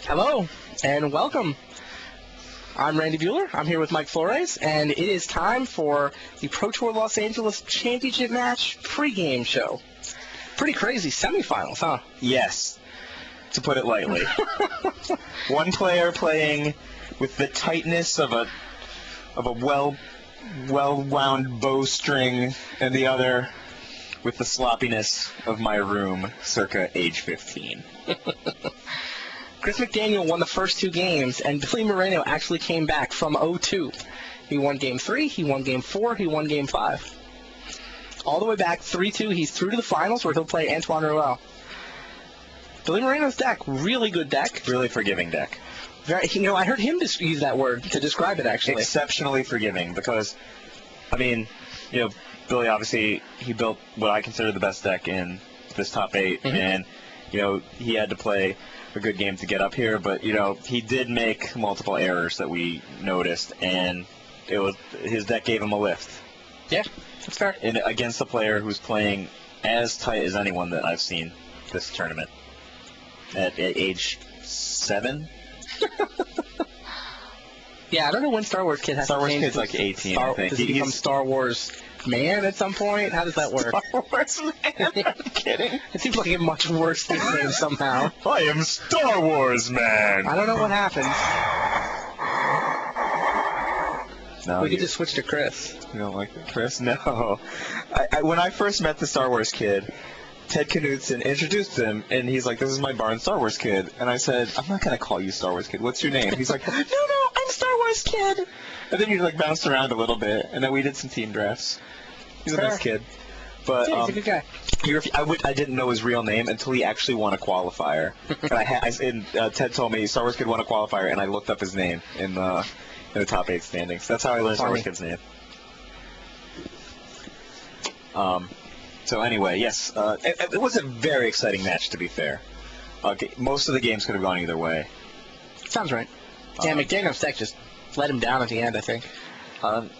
Hello, and welcome. I'm Randy Bueller. I'm here with Mike Flores, and it is time for the Pro Tour Los Angeles Championship Match pregame show. Pretty crazy semifinals, huh? Yes, to put it lightly. One player playing with the tightness of a well-wound bowstring, and the other with the sloppiness of my room, circa age 15. Chris McDaniel won the first two games, and Billy Moreno actually came back from 0-2. He won Game 3, he won Game 4, he won Game 5. All the way back, 3-2, he's through to the finals where he'll play Antoine Ruel. Billy Moreno's deck, really good deck. Really forgiving deck. Very, I heard him use that word to describe it, actually. Exceptionally forgiving, because, Billy obviously, he built what I consider the best deck in this top 8, and, he had to play a good game to get up here, but, he did make multiple errors that we noticed, and his deck gave him a lift. Yeah, that's fair. And against a player who's playing as tight as anyone that I've seen this tournament at age 7. Yeah, I don't know when Star Wars Kid has Star to Wars change. Kid's like 18, I think. Does he become Star Wars Man at some point? How does that work? Star Wars Man? Are you kidding? It seems like a much worse nickname somehow. I am Star Wars Man! I don't know what happened. No, We could just switch to Chris. You don't like it, Chris? No. When I first met the Star Wars Kid, Ted Knudsen introduced him, and he's like, "This is my Barn Star Wars Kid." And I said, "I'm not going to call you Star Wars Kid. What's your name?" He's like, "No, I'm Star Wars Kid." And then he bounced around a little bit, and then we did some team drafts. He's a nice kid. But Yeah, he's a good guy. I didn't know his real name until he actually won a qualifier. And Ted told me Star Wars Kid won a qualifier, and I looked up his name in the top 8 standings. That's how I learned Star Wars Kid's name. So anyway, yes, it was a very exciting match, to be fair. Most of the games could have gone either way. Sounds right. Yeah, McDaniel's deck just let him down at the end, I think.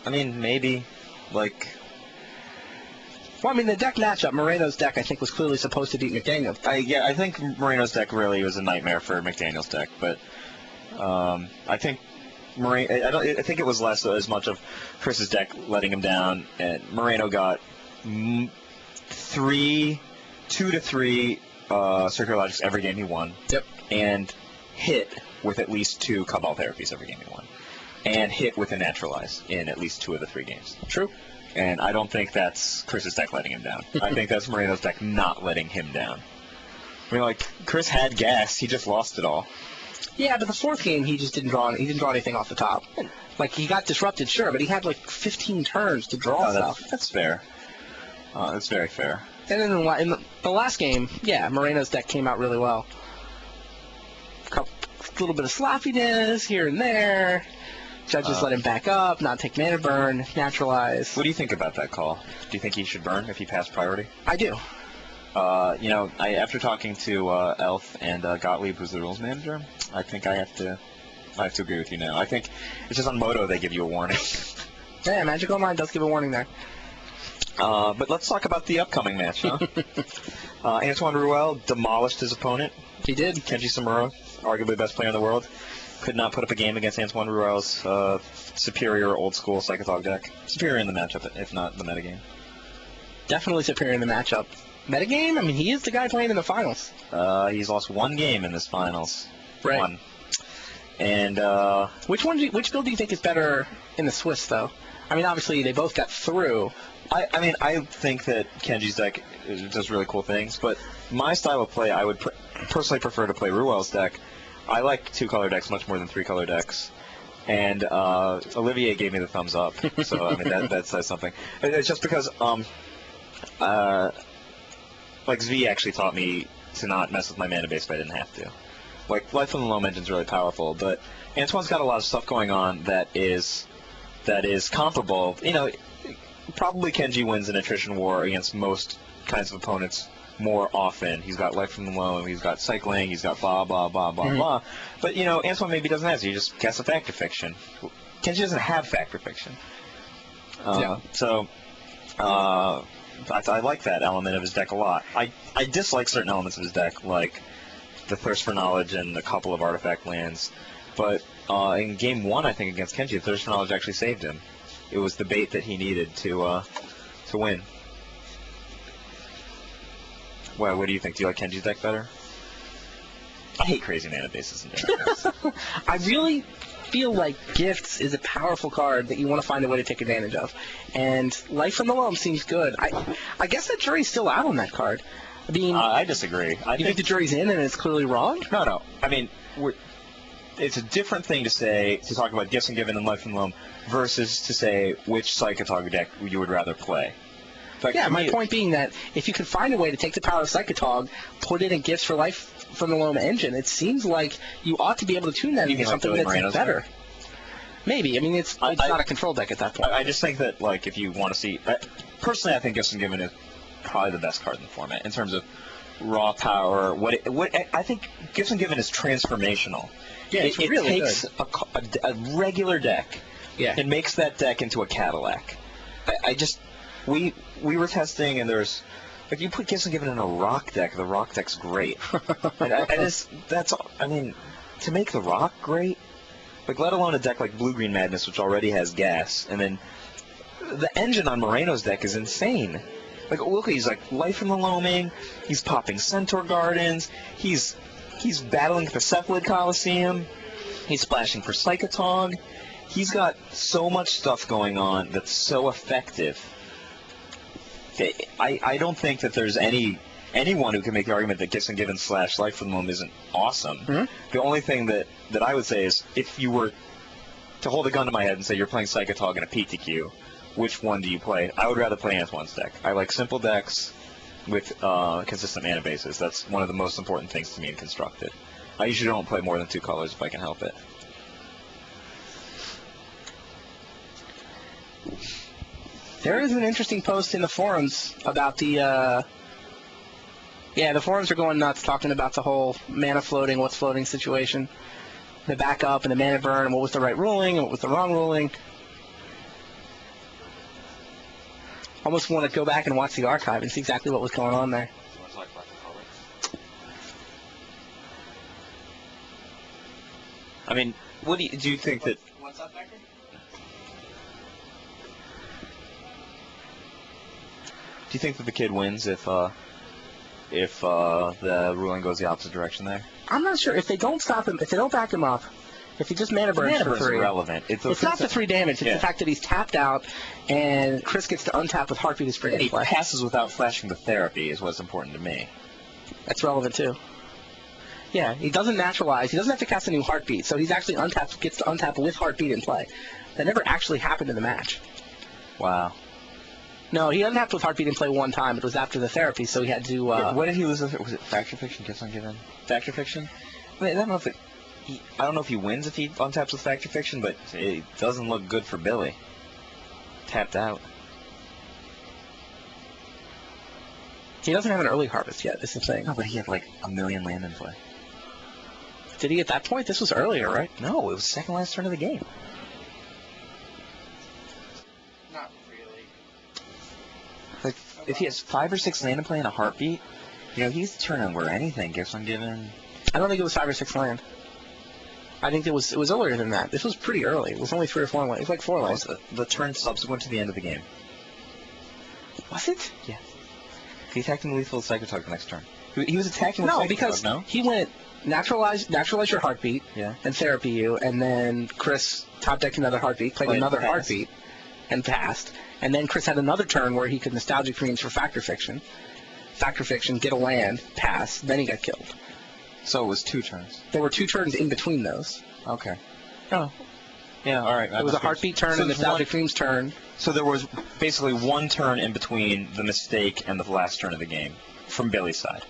Maybe, Well, the deck matchup, Moreno's deck, I think, was clearly supposed to beat McDaniel's deck. I think Moreno's deck really was a nightmare for McDaniel's deck, but I think I think it was less as much of Chris's deck letting him down, and Moreno got 2 to 3 circular logics every game he won. Yep. And hit with at least 2 Cabal therapies every game he won. And hit with a naturalize in at least 2 of the 3 games. True. And I don't think that's Chris's deck letting him down. I think that's Moreno's deck not letting him down. Chris had gas, he just lost it all. Yeah, but the 4th game, he just didn't draw anything off the top. He got disrupted, sure, but he had 15 turns to draw stuff. That's fair. That's very fair. And then in the last game, yeah, Moreno's deck came out really well. A little bit of sloppiness here and there. Judges let him back up, not take mana burn, naturalize. What do you think about that call? Do you think he should burn if he passed priority? I do. After talking to Elf and Gottlieb, who's the rules manager, I think I have to agree with you now. I think it's just on Moto they give you a warning. Yeah, Magic Online does give a warning there. But let's talk about the upcoming match, huh? Antoine Ruel demolished his opponent. He did. Kenji Samura, arguably the best player in the world, could not put up a game against Antoine Ruel's superior old-school Psychothog deck. Superior in the matchup, if not the metagame. Definitely superior in the matchup. Metagame? He is the guy playing in the finals. He's lost 1 game in this finals. Right. 1. And which build do you think is better in the Swiss, though? Obviously they both got through. I think that Kenji's deck does really cool things, but my style of play, I would personally prefer to play Ruel's deck. I like 2-color decks much more than 3-color decks, and Olivier gave me the thumbs up, so that says something. It's just because Zvi actually taught me to not mess with my mana base if I didn't have to. Life from the Loam Engine's really powerful, but Antoine's got a lot of stuff going on that is comparable. Probably Kenji wins an attrition war against most kinds of opponents more often. He's got Life from the Loam, he's got Cycling, he's got blah, blah, blah, blah, blah. But, Antoine maybe doesn't have to. He just casts a Factor Fiction. Kenji doesn't have Factor Fiction. So, I like that element of his deck a lot. I dislike certain elements of his deck, like the Thirst for Knowledge and a couple of artifact lands. But in Game 1, I think, against Kenji, the Thirst for Knowledge actually saved him. It was the bait that he needed to win. Well, what do you think? Do you like Kenji's deck better? I hate crazy mana bases in general. I really feel like Gifts is a powerful card that you want to find a way to take advantage of. And Life from the Loam seems good. I guess that jury's still out on that card. I mean, I disagree. I think the jury's in and it's clearly wrong? No. I mean, it's a different thing to talk about Gifts and Given and Life from the Loam versus to say which Psychotog deck you would rather play. Like, yeah, my point being that if you could find a way to take the power of Psychotog, put it in Gifts for Life from the Loam engine, it seems like you ought to be able to tune that into something that's better. Maybe. I mean, it's not a control deck at that point. I just think that, like, if you want to see... personally, I think Gifts and Given is probably the best card in the format in terms of raw power. I think Gifts and Given is transformational. Yeah, it really takes a regular deck and makes that deck into a Cadillac. We were testing, and there's... If you put Gifts and Given in a rock deck, the rock deck's great. I mean, to make the rock great, like, let alone a deck like Blue-Green Madness, which already has gas, and then the engine on Moreno's deck is insane. Like, look, he's like Life from the Loaming, he's popping Centaur Gardens, he's battling the Cephalid Coliseum, he's splashing for Psychotog. He's got so much stuff going on that's so effective. I don't think that there's anyone who can make the argument that Gifts and Given / Life from the Loam isn't awesome. Mm-hmm. The only thing that I would say is if you were to hold a gun to my head and say you're playing Psychotog in a PTQ, which one do you play? I would rather play Antoine's deck. I like simple decks with consistent mana bases. That's one of the most important things to me in Constructed. I usually don't play more than 2 colors if I can help it. There is an interesting post in the forums about the forums are going nuts talking about the whole mana floating, what's floating situation, the backup and the mana burn, and what was the right ruling and what was the wrong ruling. Almost want to go back and watch the archive and see exactly what was going on there. I mean, what do you think that... What's up, Becker? Do you think that the kid wins if the ruling goes the opposite direction there? I'm not sure. If they don't stop him, if they don't back him up, if he just mana burns for 3, irrelevant. It's not the 3 damage. It's the fact that he's tapped out, and Chris gets to untap with Heartbeat and Spring into play. He passes without flashing the therapy is what's important to me. That's relevant too. Yeah, he doesn't naturalize. He doesn't have to cast a new Heartbeat, so he's actually gets to untap with Heartbeat in play. That never actually happened in the match. Wow. No, he untapped with Heartbeat in play one time. It was after the therapy, so he had to... what did he lose? Was it Factor Fiction? Gifts Ungiven? Factor Fiction? I don't know if he wins if he untaps with Factor Fiction, but it doesn't look good for Billy. Tapped out. He doesn't have an early harvest yet, is the thing. No, but he had like 1 million land in play. Did he at that point? This was earlier, right? No, it was second last turn of the game. Not really. Like, if he has 5 or 6 land in play and a Heartbeat, he's turning where anything. Gifts Ungiven. I don't think it was 5 or 6 land. I think it was earlier than that. This was pretty early. It was only 3 or 4 land. It was like 4 lands. The turn subsequent to the end of the game. Was it? Yeah. He attacked him with Lethal Psychotog the next turn. He was attacking with Psychotog, because he went naturalize your Heartbeat, and therapy you, and then Chris top decked another Heartbeat, played another Heartbeat, and passed. And then Chris had another turn where he could Nostalgic Dreams for Factor Fiction, get a land, pass, then he got killed. So it was 2 turns. There were 2 turns in between those. Okay. Oh. Yeah, all right. It was a Heartbeat turn and a Nostalgic Dreams turn. So there was basically 1 turn in between the mistake and the last turn of the game, from Billy's side.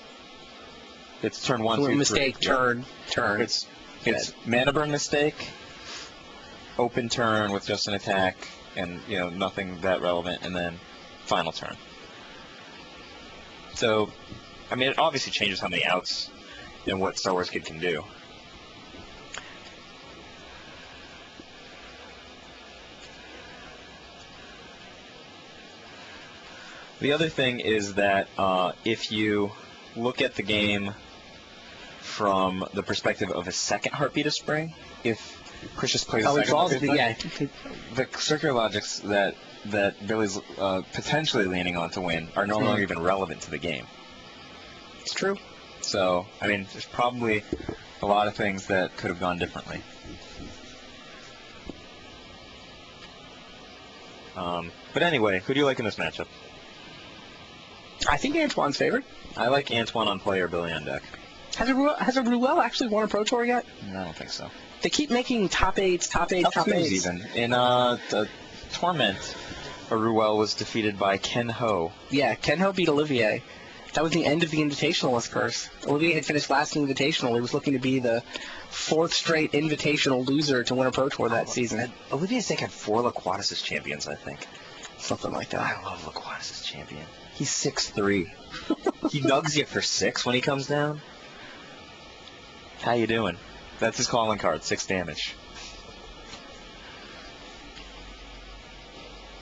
It's turn 1, 2, 3. Mistake, turn. It's mana burn mistake, open turn with just an attack, and nothing that relevant, and then final turn. So, I mean, it obviously changes how many outs and what Star Wars Kid can do. The other thing is that if you look at the game from the perspective of a second Heartbeat of Spring. If Chris just plays a Oh, second Heartbeat, yeah. the circular logics that Billy's potentially leaning on to win are no longer even relevant to the game. It's true. So, I mean, there's probably a lot of things that could have gone differently. But anyway, who do you like in this matchup? I think Antoine's favored. I like Antoine on play or Billy on deck. Has a Ruel actually won a Pro Tour yet? No, I don't think so. They keep making top eights. Top twos even. In the Torment, Ruel was defeated by Ken Ho. Yeah, Ken Ho beat Olivier. That was the end of the Invitationalist curse. Olivier had finished last in the Invitational. He was looking to be the fourth straight Invitational loser to win a Pro Tour that season. Olivier's had 4 Laquatus as champions, I think. Something like that. I love Laquatus as champion. He's 6'3". He nugs you for 6 when he comes down. How you doing? That's his calling card, 6 damage.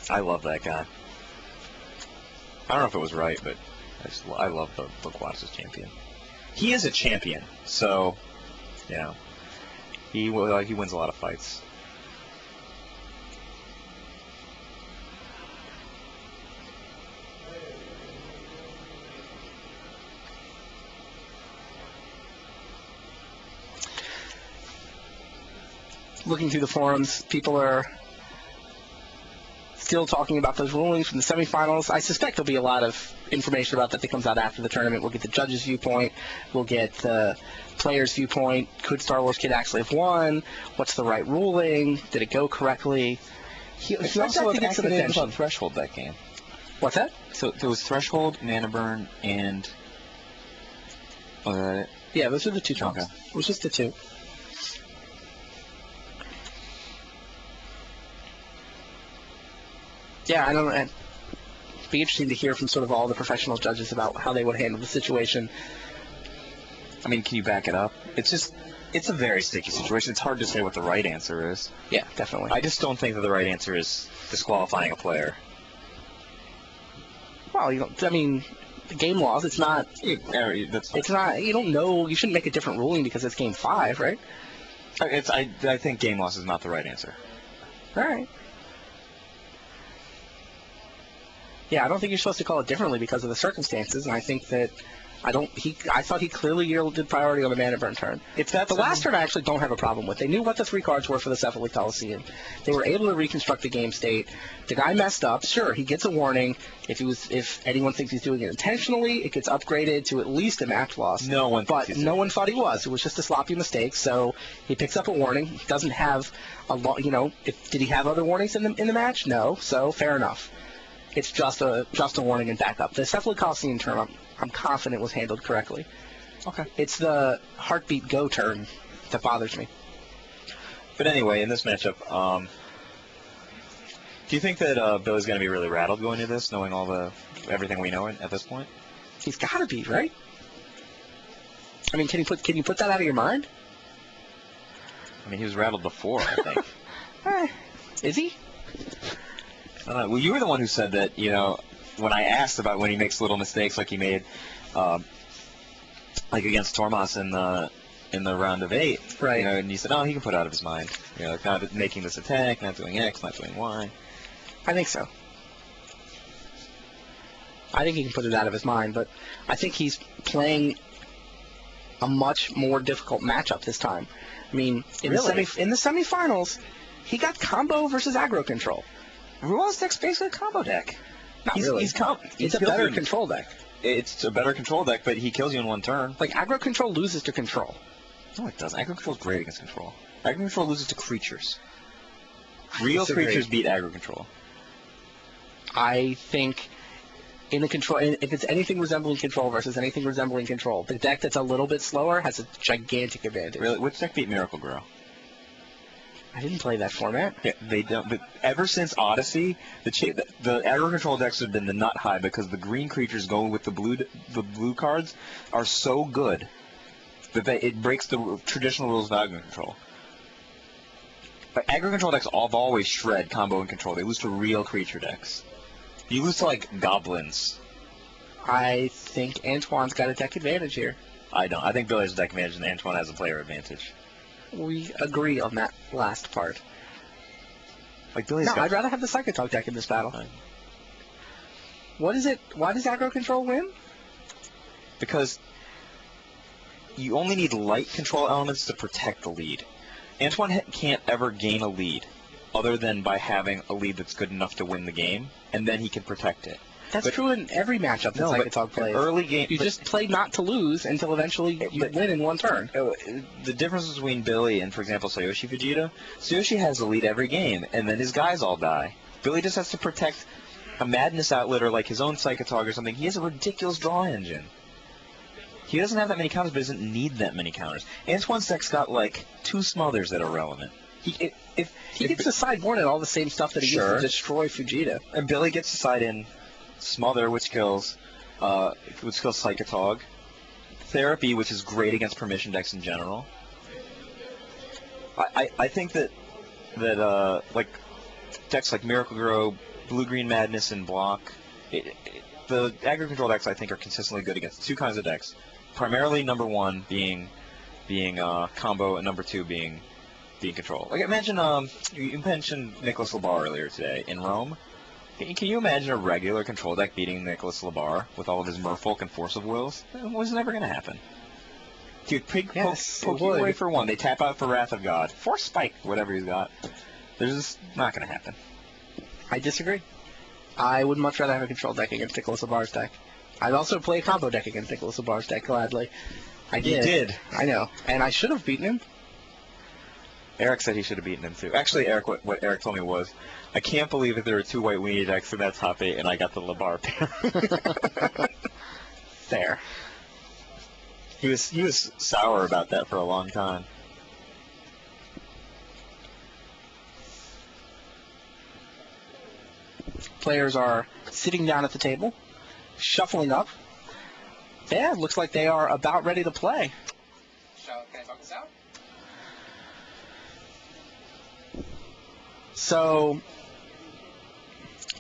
I love that guy. I don't know if it was right, but I love the Laquatus as champion. He is a champion, so, you know, he wins a lot of fights. Looking through the forums, people are still talking about those rulings from the semifinals. I suspect there'll be a lot of information about that comes out after the tournament. We'll get the judges' viewpoint. We'll get the players' viewpoint. Could Star Wars Kid actually have won? What's the right ruling? Did it go correctly? He also had to get some attention. On Threshold that game. What's that? So there was Threshold, Mana Burn, and... Was that it? Yeah, those are the 2 times. Okay. It was just the 2. Yeah, I don't know. It'd be interesting to hear from sort of all the professional judges about how they would handle the situation. I mean, can you back it up? It's a very sticky situation. It's hard to say what the right answer is. Yeah, definitely. I just don't think that the right answer is disqualifying a player. Well, the game laws, it's not... It's not... You don't know... You shouldn't make a different ruling because it's Game 5, right? I think game loss is not the right answer. All right. Yeah, I don't think you're supposed to call it differently because of the circumstances, and I think that I thought he clearly yielded priority on the Mana Burn turn. The last turn I actually don't have a problem with. They knew what the 3 cards were for the Cephaly Coliseum. They were able to reconstruct the game state. The guy messed up. Sure, he gets a warning. If anyone thinks he's doing it intentionally, it gets upgraded to at least a match loss. No one thought he was. It was just a sloppy mistake. So he picks up a warning. He doesn't have a lot. Did he have other warnings in the match? No. So fair enough. It's just a warning and backup. The Cephaly Coliseum turn, I'm confident was handled correctly. Okay. It's the Heartbeat Go turn that bothers me. But anyway, in this matchup, do you think that Billy's going to be really rattled going into this, knowing everything we know at this point? He's got to be, right? I mean, can you put that out of your mind? I mean, he was rattled before, I think. Is he? Well, you were the one who said that, when I asked about when he makes little mistakes like he made, like against Tormas in the round of 8, right? And you said, oh, he can put it out of his mind, not making this attack, not doing X, not doing Y. I think so. I think he can put it out of his mind, but I think he's playing a much more difficult matchup this time. I mean, in the semifinals, he got combo versus aggro control. Ruel's deck's basically a combo deck. Not really. It's a better control deck. It's a better control deck, but he kills you in one turn. Like, aggro control loses to control. No, it doesn't. Aggro control is great against control. Aggro control loses to creatures. Real creatures beat aggro control. I think if it's anything resembling control versus anything resembling control, the deck that's a little bit slower has a gigantic advantage. Really? Which deck beat Miracle Grow? I didn't play that format. Yeah, they don't. But ever since Odyssey, the aggro control decks have been the nut high because the green creatures going with the blue cards are so good that it breaks the traditional rules of aggro control. But aggro control decks have always shred combo and control. They lose to real creature decks. You lose to like goblins. I think Antoine's got a deck advantage here. I don't. I think Billy has a deck advantage and Antoine has a player advantage. We agree on that last part. Like Billy's No, got... I'd rather have the Psychotalk deck in this battle. Fine. What is it? Why does aggro control win? Because you only need light control elements to protect the lead. Antoine can't ever gain a lead other than by having a lead that's good enough to win the game, and then he can protect it. That's true in every matchup that Psychotalk plays. Early game, you just play not to lose until eventually you win in one turn. The difference between Billy and, for example, Sayoshi Vegeta, Sayoshi has a lead every game, and then his guys all die. Billy just has to protect a Madness Outlet or like his own Psychotalk or something. He has a ridiculous draw engine. He doesn't have that many counters, but doesn't need that many counters. Antoine's deck's got like 2 smothers that are relevant. If he gets to sideboard at all the same stuff that he gets to destroy Fujita. And Billy gets to side in Smother, which kills Psychotog. Therapy, which is great against permission decks in general. I think that like decks like Miracle Grow, Blue-Green Madness, and Block, the aggro control decks I think are consistently good against 2 kinds of decks. Primarily number 1 being combo, and number 2 being control. Like imagine you mentioned Nicholas Labar earlier today in Rome. Can you imagine a regular control deck beating Nicholas Labar with all of his Merfolk and Force of Wills? It was never going to happen. Dude, poke you away for 1. They tap out for Wrath of God. Force Spike, whatever he's got. There's just not going to happen. I disagree. I would much rather have a control deck against Nicholas Labar's deck. I'd also play a combo deck against Nicholas Labar's deck gladly. I did. You did. I know. And I should have beaten him. Eric said he should have beaten him too. Actually, Eric, what Eric told me was, I can't believe that there were 2 white weenie decks in that top 8, and I got the Labar pair. Fair. He was sour about that for a long time. Players are sitting down at the table, shuffling up. Yeah, looks like they are about ready to play. Can I talk this out? So,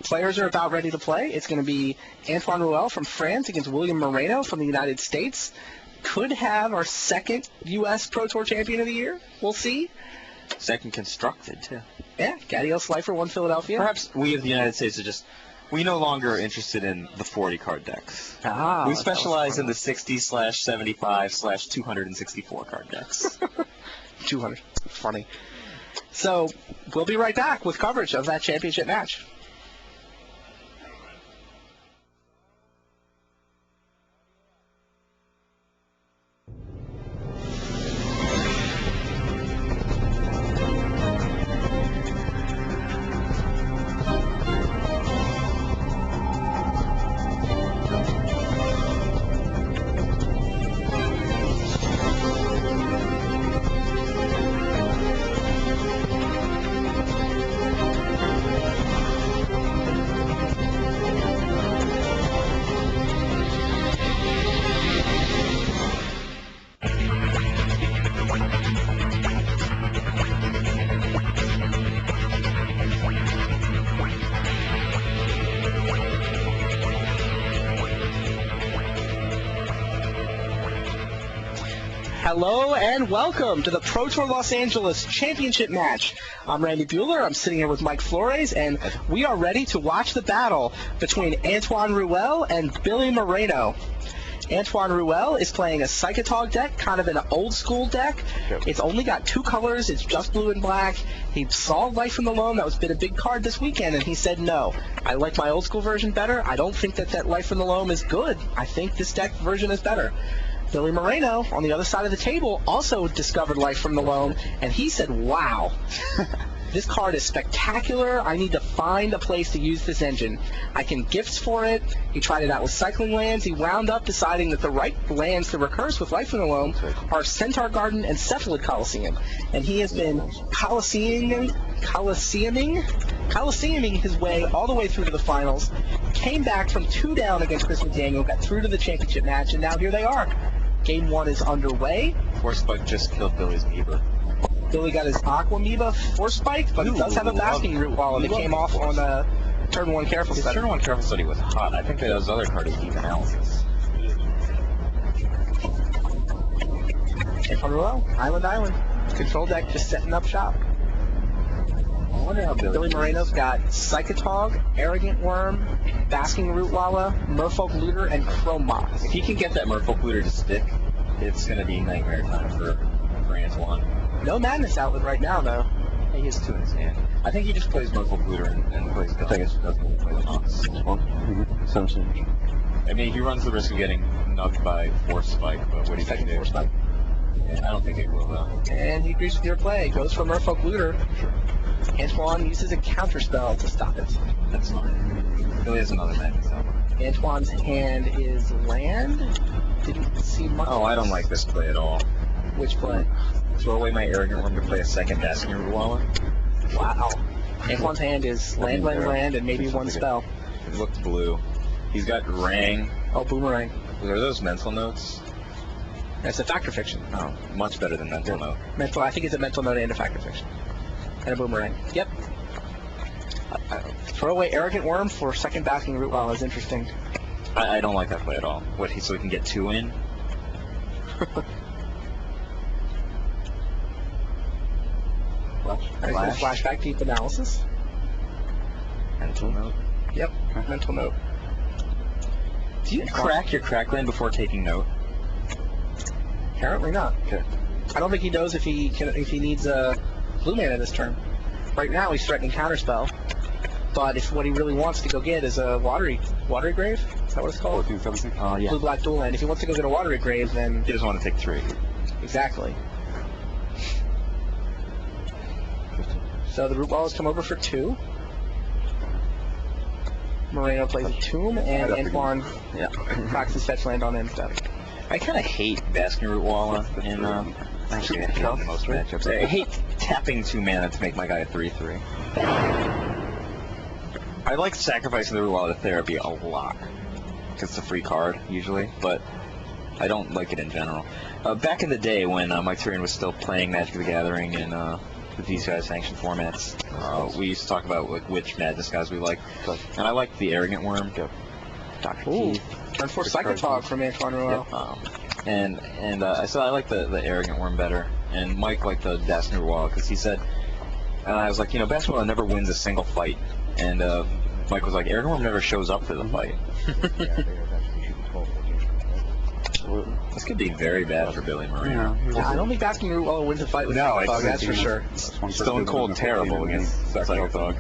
players are about ready to play. It's going to be Antoine Ruel from France against William Moreno from the United States. Could have our 2nd U.S. Pro Tour champion of the year. We'll see. 2nd constructed, too. Yeah, Gadiel Slifer won Philadelphia. Perhaps we of the United States are just... We no longer are interested in the 40-card decks. We specialize in the 60/75/264 card decks. 200. Funny. So, we'll be right back with coverage of that championship match. Hello and welcome to the Pro Tour Los Angeles Championship match. I'm Randy Bueller. I'm sitting here with Mike Flores, and we are ready to watch the battle between Antoine Ruel and Billy Moreno. Antoine Ruel is playing a Psychotog deck, kind of an old-school deck. It's only got 2 colors. It's just blue and black. He saw Life from the Loam. That was been a big card this weekend, and he said, no, I like my old-school version better. I don't think that Life from the Loam is good. I think this deck version is better. Billy Moreno, on the other side of the table, also discovered Life from the Loam, and he said, wow, this card is spectacular. I need to find a place to use this engine. I can gifts for it. He tried it out with Cycling Lands. He wound up deciding that the right lands to recurse with Life from the Loam are Centaur Garden and Cephalid Coliseum. And he has been Coliseuming his way all the way through to the finals, came back from 2 down against Chris McDaniel, got through to the championship match, and now here they are. Game 1 is underway. Force Spike just killed Billy's Amoeba. Billy got his Aqua Amoeba Force Spike, but he does have a Basking Root Wall, and it came off on turn 1 Careful Study. Turn 1 Careful Study was hot. I think that those other cards deep analysis. Antoine Rouleau, Island. Control deck just setting up shop. I wonder how Billy Moreno's got Psychotog, Arrogant Worm, Basking Rootwalla, Merfolk Looter, and Chrome Mox. If he can get that Merfolk Looter to stick, it's going to be nightmare time for Antoine. No Madness outlet right now, though. He has 2 in his hand. I think he just plays Merfolk Looter and plays Gun. I guess he doesn't play the Mox. I mean, he runs the risk of getting nugged by Force Spike, but what do you think? Force Spike. Yeah, I don't think it will, though. And he agrees with your play. Goes for Merfolk Looter. Antoine uses a counterspell to stop it. That's fine. Billy has another Madness outlet. Antoine's hand is land. Didn't see much. Oh, I don't like this play at all. Which play? Throw away my Arrogant Worm to play a second Basking Rootwalla. Wow. Antoine's hand is land, and maybe one spell. It looks blue. He's got Rang. Oh, Boomerang. Are those mental notes? That's a Factor Fiction. Oh, much better than mental note. I think it's a mental note and a Factor Fiction. And a Boomerang. Yep. Throw away Arrogant Worm for second Basking Rootwalla is interesting. I don't like that play at all. So he can get 2 in? Flashback Deep Analysis. Mental note? Yep, mental note. Do you crack your crackland before taking note? Apparently not. Okay. I don't think he knows if he needs a blue mana this turn. Right now he's threatening counterspell, but if what he really wants to go get is a watery grave, is that what it's called? 14-17. Oh, yeah. Blue black dual land. If he wants to go get a watery grave, then He doesn't want to take 3. exactly. So the Rootwallas come over for 2. Moreno plays a Tomb, and Antoine cracks his fetch land on instead. I kind of hate Basking Rootwalla in actually I hate most matchups. I hate tapping 2 mana to make my guy a 3/3. I like sacrificing the Rootwalla to Therapy a lot because it's a free card usually, but I don't like it in general. Back in the day when Mike Tyrion was still playing Magic the Gathering and the DCI sanctioned formats, we used to talk about like which Madness guys we liked, and I liked the Arrogant Worm. Dr. Keith. Turn 4 Psychotog from Antoine Rouleau. And I said I like the Arrogant Worm better, and Mike liked the Basking Rootwalla because he said, and I was like, Basking Rootwalla never wins a single fight, and Mike was like, Arrogant Worm never shows up to the fight. This could be very bad for Billy Moreno. Yeah, I don't think Basking Rootwalla wins a fight with Psychotog, that's for sure. Stone Cold terrible against Psychotog.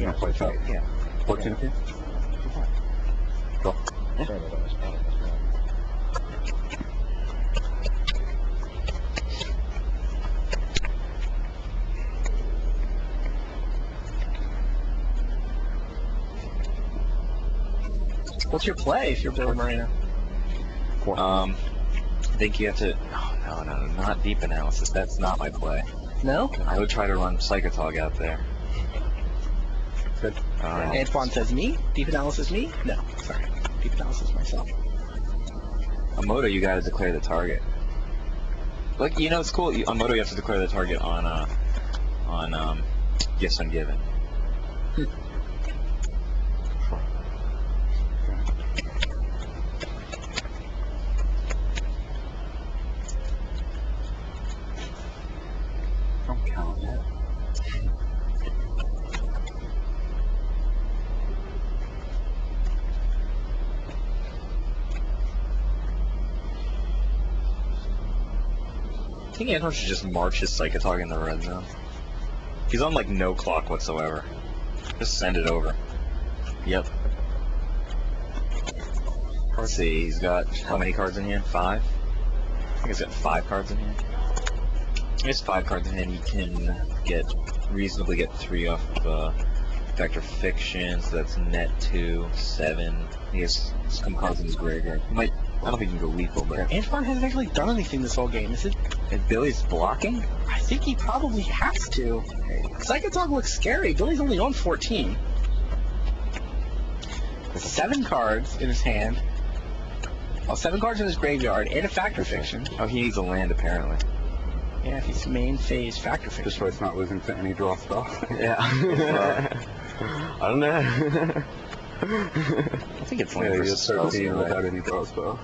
Yeah, play top. Yeah. 14 apiece? Go. What's your play if you're Billy Moreno? I think you have to. Oh, no, not Deep Analysis. That's not my play. No? I would try to run Psychotog out there. Good. Antoine says me? Deep Analysis me? No, sorry. Deep Analysis myself. On Moto, you got to declare the target. Like, it's cool. On Moto, you have to declare the target on Gifts Ungiven. Don't count that. I think Antoine should just march his Psychotog in the red zone. He's on like no clock whatsoever. Just send it over. Yep. Let's see, he's got how many cards in hand? 5? I think he's got 5 cards in hand. He has 5 cards in hand. He can reasonably get 3 off Factor Fiction, so that's net 2, 7. He has some cards in his graveyard. I don't think he can go lethal, but Antoine hasn't actually done anything this whole game, is it? if Billy's blocking, I think he probably has to. Psychotog looks scary. Billy's only on 14. 7 cards in his hand. Well, 7 cards in his graveyard and a Factor Fiction. oh, he needs a land apparently. Yeah, he's main phase Factor Fiction. Just so it's not losing to any draw spell. Yeah. I don't know. I think it's land Yeah, versus you start spell seeing steal, without right? any draw spell.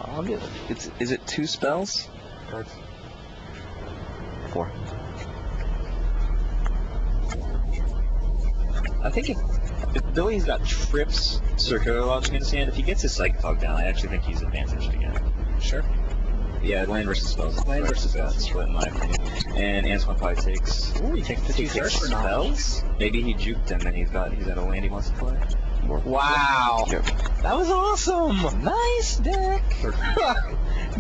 I'll give it. Is it 2 spells? Cards. 4. I think if Billy's got Trips, Circular Logic in his hand, if he gets his Psychic Fog down, I actually think he's advantaged again. Sure. Yeah, land versus spells. Land versus spells. Split in my opinion. And Antoine probably takes. Ooh, he takes the 2 first for knowledge. spells. Maybe he juked him and he's at a land he wants to play. Wow. Yep. That was awesome. Nice deck.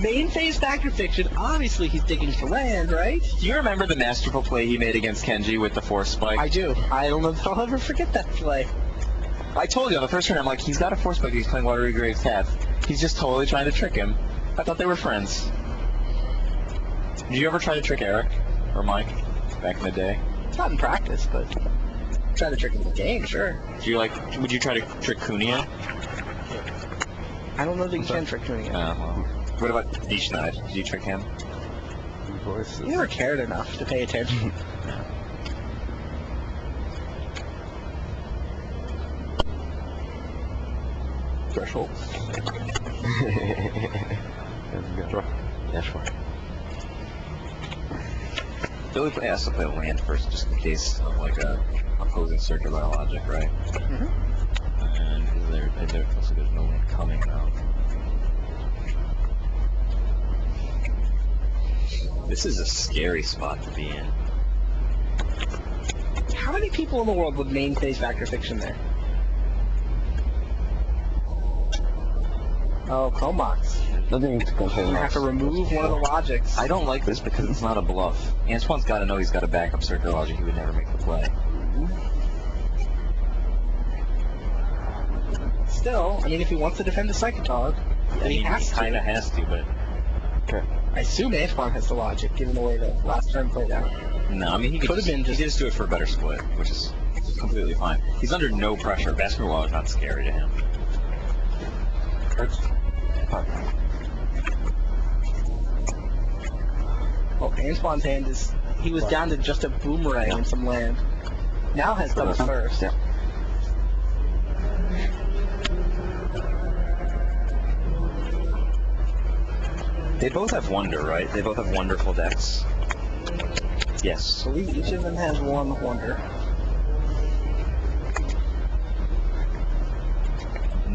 Main phase Factor Fiction. Obviously, he's digging for land, right? Do you remember the masterful play he made against Kenji with the Force Spike? I do. I don't know if I'll ever forget that play. I told you on the first turn, I'm like, he's got a Force Spike, he's playing Watery Grave's Path. He's just totally trying to trick him. I thought they were friends. Did you ever try to trick Eric or Mike back in the day? Not in practice, but try to trick him in the game, sure. Would you try to trick Kunia? I don't know that you can trick Kunia. Well. What about Dishnaid? Did you trick him? Voices. You never cared enough to pay attention. Threshold. Draw. Yeah, sure. Billy has to play a land first, just in case of like a opposing circular logic, right? Mm-hmm. And also there's no land coming now. This is a scary spot to be in. How many people in the world would main phase Factor Fiction there? Oh, Comox. Nothing to contain. You have to remove one of the logics. I don't like this because it's not a bluff. Antoine's got to know he's got a backup circular logic. He would never make the play. Still, I mean, if he wants to defend the Psychotog, then he has to. Kind of has to, but Okay. I assume Antoine has the logic, given the way the last turn played out. no. I mean, he Could have been He just- did just do it for a better split, which is completely fine. He's under no pressure. Basketball is not scary to him. Cards. 5. Well, Antoine's hand is... He was down to just a boomerang and some land. Now has double first. Yeah. They both have Wonder, right? They both have wonderful decks. Yes. I believe each of them has one wonder.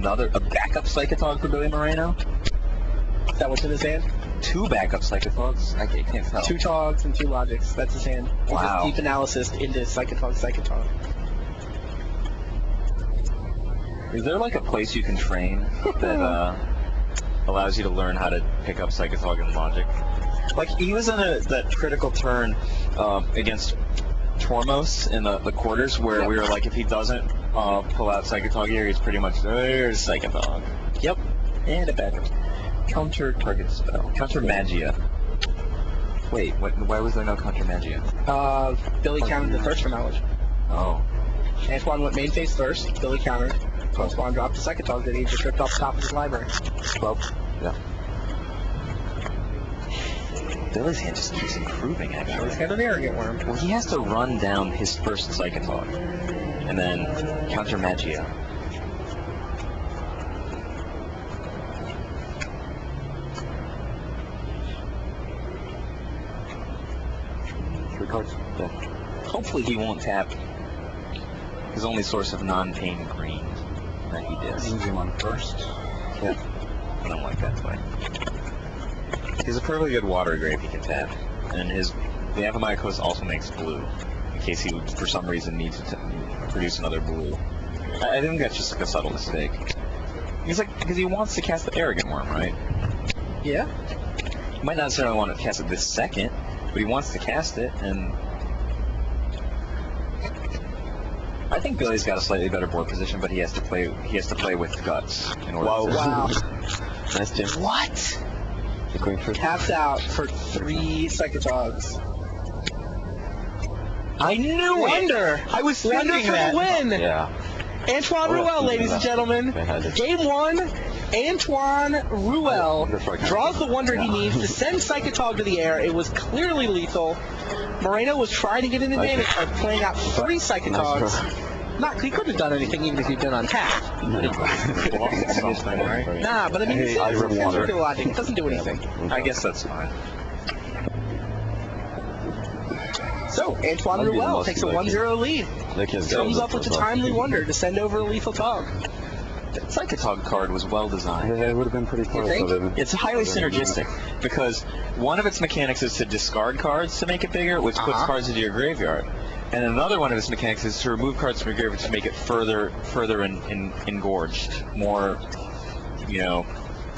A backup Psychotog for Billy Moreno? Is that what's in his hand? 2 backup Psychotogs? I can't tell. 2 Togs and 2 Logics. That's his hand. It's Wow. just deep analysis into Psychotog. Is there like a place you can train that allows you to learn how to pick up Psychotog and Logic? Like, he was in that critical turn against Tormos in the quarters where we were like, if he doesn't pull out Psychotog here, he's pretty much, there's Psychotog. Yep. And a better. Counter target spell. Counter Magia. Wait, why was there no Counter Magia? Billy countered the first for knowledge. Oh. Antoine went main phase first. Billy countered. Antoine dropped the Psychotog that he just ripped off the top of his library. 12. Yeah. Billy's hand just keeps improving, He's actually. got an arrogant worm. Well, he has to run down his first Psychotog, and then Counter Magia. Three cards. Yeah. Hopefully he won't tap his only source of non-pain green that he did. Easy one first. Yeah. I don't like that play. He's a perfectly good water grave he can tap, and the Aphomycos also makes blue in case he for some reason needs to produce another blue. I think that's just like a subtle mistake. Because he wants to cast the Arrogant Worm, right? Yeah. He might not necessarily want to cast it this second, but he wants to cast it, and I think Billy's got a slightly better board position, but he has to play with guts in order to. Wow. Nice, Jim. What? The queen first. Taps out for 3 Psychotogs. I knew Wonder. I was Wonder thinking for that. the win. Yeah. Antoine Oh, yeah. Ruel, ladies and gentlemen. They had it. Game 1, Antoine Ruel That's right. draws the wonder he needs to send Psychotog to the air. It was clearly lethal. Moreno was trying to get an advantage by playing out 3 Psychotogs. He couldn't have done anything even if he'd been untapped. Something, right? Nah, but I mean, Hey, I it's rip water. the logic. It doesn't do anything. I guess that's fine. So, Antoine That'd be the Ruel most takes a lucky. 1-0 lead. That kid's Comes got up with it. a timely wonder to send over a lethal tog. That Psychotog card was well designed. Yeah, it would have been pretty close. think? so then- It's highly synergistic because one of its mechanics is to discard cards to make it bigger, which puts Uh-huh. cards into your graveyard. And another one of its mechanics is to remove cards from your graveyard to make it further engorged, more,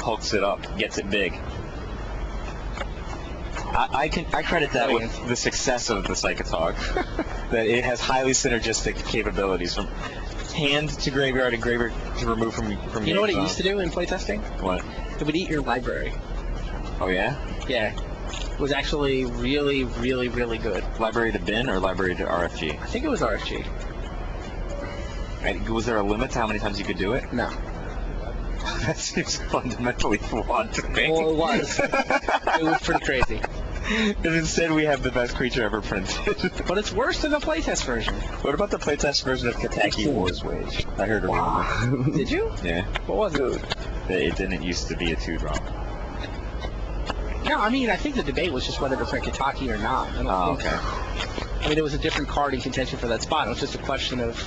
hulks it up, gets it big. I credit that with the success of the Psychotog, that it has highly synergistic capabilities from hand to graveyard and graveyard to remove from You know what it used to do in playtesting? What? It would eat your library. Oh yeah? Yeah. It was actually really, really, really good. Library to bin or library to RFG? I think it was RFG. Right? Was there a limit to how many times you could do it? No. That seems fundamentally flawed to me. Well, it was. It was pretty crazy. And instead we have the best creature ever printed. But it's worse than the playtest version. What about the playtest version of Kataki War's Wage? I heard a rumor. Did you? Yeah. What was it? That it didn't used to be a 2-drop. No, I mean, I think the debate was just whether to print Kataki or not. I don't Oh, think I mean, it was a different card in contention for that spot. It was just a question of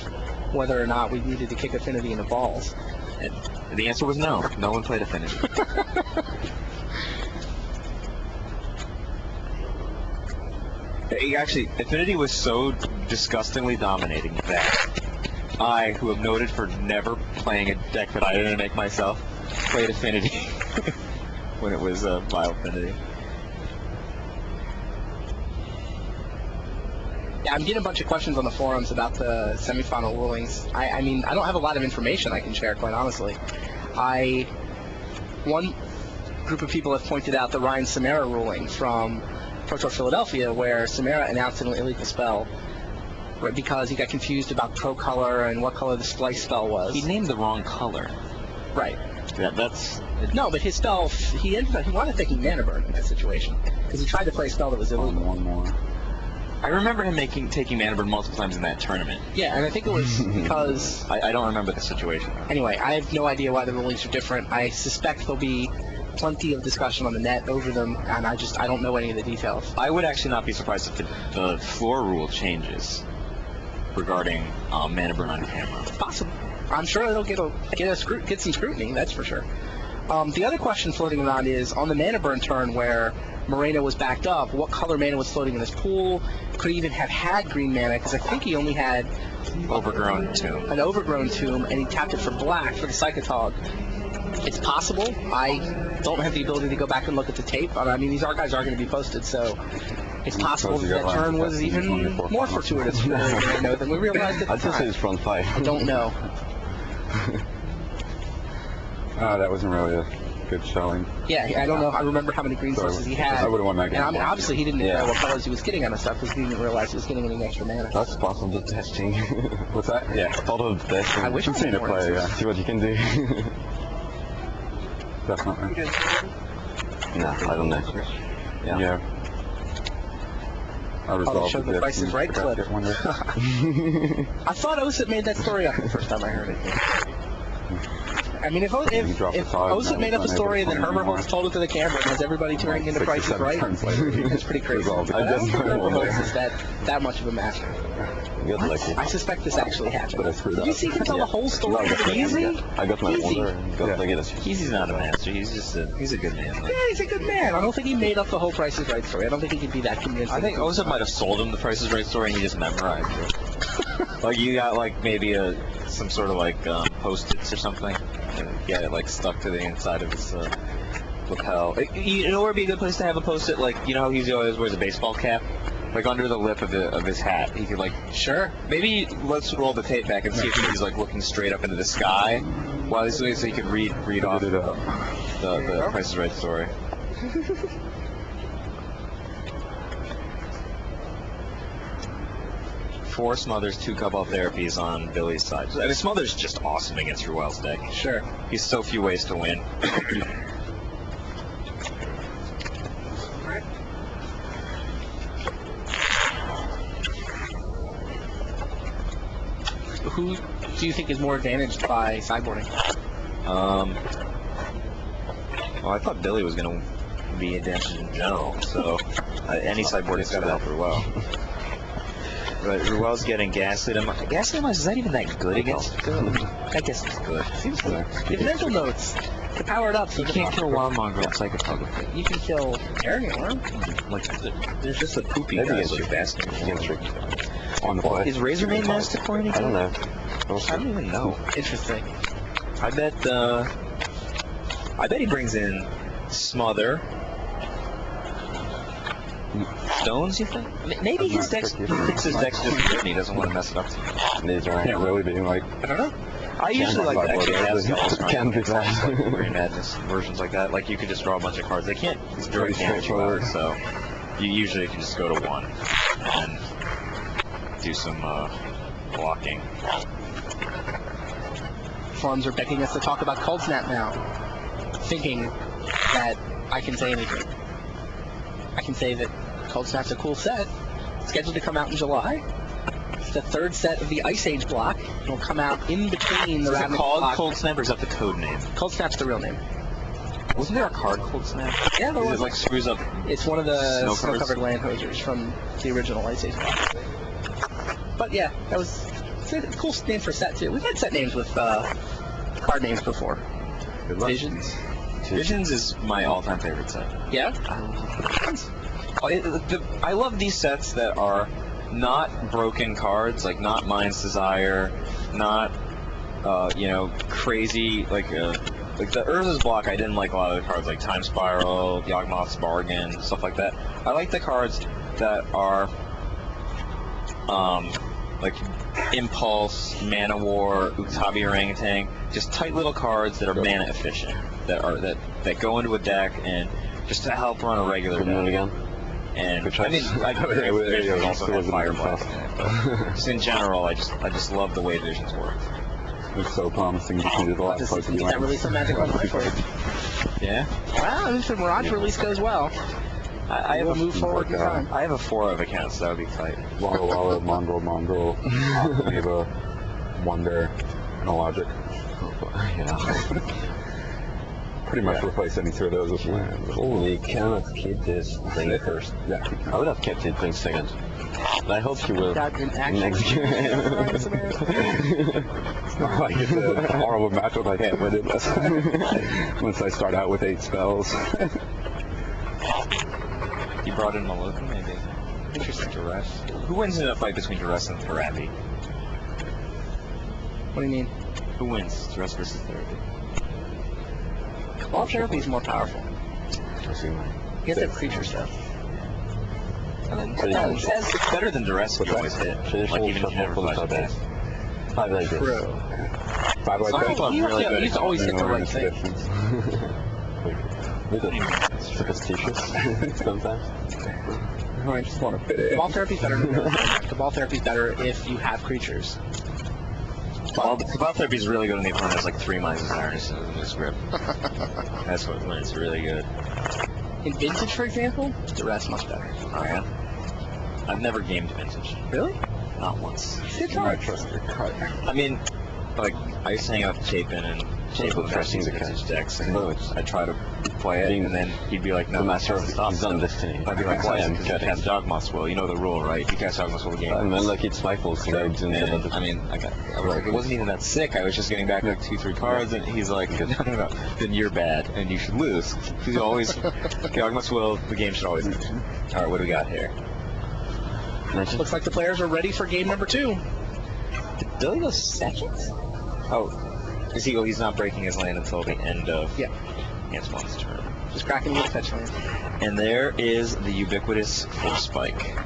whether or not we needed to kick Affinity in the balls. And the answer was no. No one played Affinity. Actually, Affinity was so disgustingly dominating that I, who am noted for never playing a deck that I didn't make myself, played Affinity when it was Vile Affinity. Yeah, I'm getting a bunch of questions on the forums about the semifinal rulings. I mean, I don't have a lot of information I can share, quite honestly. One group of people have pointed out the Ryan Samara ruling from Pro Tour Philadelphia, where Samara announced an illegal spell right, because he got confused about pro color and what color the splice spell was. He named the wrong color. Right. Yeah, that's... No, but his spell, he wanted taking mana burn in that situation because he tried to play a spell that was illegal. One more. I remember him taking mana burn multiple times in that tournament. Yeah, and I think it was because... I don't remember the situation. Anyway, I have no idea why the rulings are different. I suspect there'll be plenty of discussion on the net over them, and I don't know any of the details. I would actually not be surprised if the floor rule changes regarding mana burn on camera. It's possible. I'm sure it'll get some scrutiny, that's for sure. The other question floating around is, on the mana burn turn where Moreno was backed up, what color mana was floating in his pool? Could he even have had green mana? Because I think he only had Overgrown tomb. an overgrown tomb, and he tapped it for black for the Psychotog. It's possible. I don't have the ability to go back and look at the tape. I mean, these archives are going to be posted, so it's possible that turn was even more fortuitous for Moreno than we realized at the I'd just say time. it's front five. I don't know. That wasn't really a good showing. Yeah, I don't know. I remember how many green So, sources he had. I would've won that game. And I mean, obviously, he didn't Yeah. know what colors he was getting on his stuff because he didn't realize he was getting any extra mana. That's possible testing. What's that? Yeah, auto testing. I wish I You've seen had it more play, answers. yeah. See what you can do. Definitely. No, I don't know. Yeah. I resolved showed the it. Price is Right clip. I thought Osip made that story up the first time I heard it. I mean, if Osip made up a story and then Herbert Holtz told it to the camera and has everybody tuning into Price is Right, that's pretty crazy. Resolved it. I don't think I Herbert guess- Holtz is that much of a master. Good lucky. I suspect this actually But I happened. screwed Did up. you see him tell Yeah. the whole No, story I to got the my camera? order. I got my Easy. order and got to get us. He's not a master. He's just he's a good man. Yeah, he's a good man. I don't think he made up the whole Price is Right story. I don't think he could be that convincing. I think Ozip might have sold him the Price is Right story and he just memorized it. Like you got like maybe some sort of like post-its or something. And get it like stuck to the inside of his lapel. You know where would be a good place to have a post-it? Like you know how he always wears a baseball cap? Like under the lip of his hat. He could like Sure. maybe let's roll the tape back and see if he's like looking straight up into the sky while he's doing it so he could read off Did it up. the Price is Right story. 4 Smothers, 2 Cobalt Therapies on Billy's side. I mean, Smothers is just awesome against Ruel's deck. Sure. He's so few ways to win. who do you think is more advantaged by sideboarding? Well, I thought Billy was going to be advantaged in general, so any sideboarding's got to help Ruel. But Ruel's getting Gaslit. Gaslit, is that even that good against Go? I guess it's good. Seems good. You have mental notes to power it up. So You can't kill Wild Mongrel and Psychopug with it. You can kill Arrogant Worm. Like, there's just a poopy Maybe guy against with you. basket. Against you. On the fly. Is Razormane Masticore anything? I don't know. I don't even know. Interesting. I bet he brings in Smother. Stones, you think? Maybe his deck's he thinks his deck's just good and he doesn't want to mess it up too much. These are can't really be like. I don't know. I usually like to actually have Can be fast. Green Madness versions like that. Like you could just draw a bunch of cards. They can't very straightforward, so you usually can just go to one and do some blocking. Forums are begging us to talk about Cold Snap now, thinking that I can say anything. I can say that Cold Snap's a cool set, scheduled to come out in July. It's the third set of the Ice Age block. It'll come out in between the Is it Ravnica called block. Cold Snap or is that the code name? Cold Snap's the real name. Wasn't there a card Cold Snap? Yeah, there It was. like screws up. It's one of the Snow cards? snow-covered land hosers from the original Ice Age block. But yeah, it's a cool name for a set too. We've had set names with card names before. Visions. Visions is my all-time favorite set. Yeah. I love these sets that are not broken cards, like not Mind's Desire, not crazy like the Urza's block. I didn't like a lot of the cards like Time Spiral, Yawgmoth's Bargain, stuff like that. I like the cards that are like Impulse, Mana War, Utabi Orangutan, just tight little cards that are mana efficient, that go into a deck and just to help run a regular deck. Again. And Good I mean, choice. Visions also It have wasn't Fire even Blast in it, but just in general, I just love the way Visions work. It's so promising to see the last Just part of get that release on Magic on for you. Yeah. Wow, if the Mirage release goes well, I have we'll a move forward in time. I have a 4 of accounts, so that would be tight. Walla Walla, Mongrel, Neva, Wonder, and a Logic. Yeah. Pretty much replace any two of those with land. Holy cow, let's keep this thing first. Yeah. I would have kept it thing second. I hope she will. Got an action. Next game. It's not like it's a horrible matchup. I can't win it once I start out with 8 spells. You brought in Maloka, maybe. Interesting. Duress. Who wins in a fight between Duress and Therapy? What do you mean? Who wins? Duress versus Therapy. Ball Therapy is more powerful. You have to have creature stuff. It's better than Duress if you always hit. Like even if you never flash it back. 5 like this. True. 5 like Some people that. are really good You have to always hit the right It's thing. different. Superstitious sometimes. I just want to fit it. Ball Therapy is better. The Ball Therapy is better if you have creatures. Ball Therapy is really good when the opponent has like 3 Mind's Desire in his grip. That's when it's really good. In Vintage, for example, Duress much better. Oh yeah? I've never gamed Vintage. Really? Not once. Good I card. trust your card. I mean, like, I used to hang out with Chapin and Chapin would trusting these the Vintage card. decks, and I'd try to play it, and then he'd be like, no, The master of stop. he's done destiny. I'd be like, why? I am Because you cutting. cast Dogmoth's Will. You know the rule, right? If you cast Dogmoth's Will, the game. And then like it's my fault. So I didn't get And, the I mean, I was like, it wasn't even that sick. I was just getting back like 2-3 cards, and he's like, no, then you're bad, and you should lose. He's always, Dogmoth's Will, the game should always lose. All right, what do we got here? Looks like the players are ready for game number 2. Did Billy go second? Oh, he's not breaking his land until the end of Antoine's turn. Just cracking with fetch land. And there is the ubiquitous Force Spike.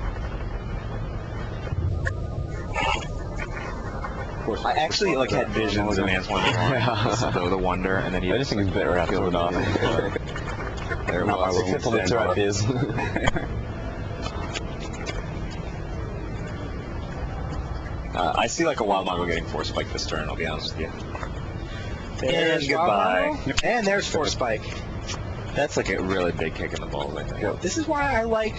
I actually like had visions of Antoine the Wonder, and then he I just think it's better after peeled it off. There it was. Except for the therapies. I see like a Wild Mongrel getting Force Spike this turn, I'll be honest with you. There's And goodbye. Bravo. And there's Force Spike. That's like a really big kick in the balls, I think. This is why I like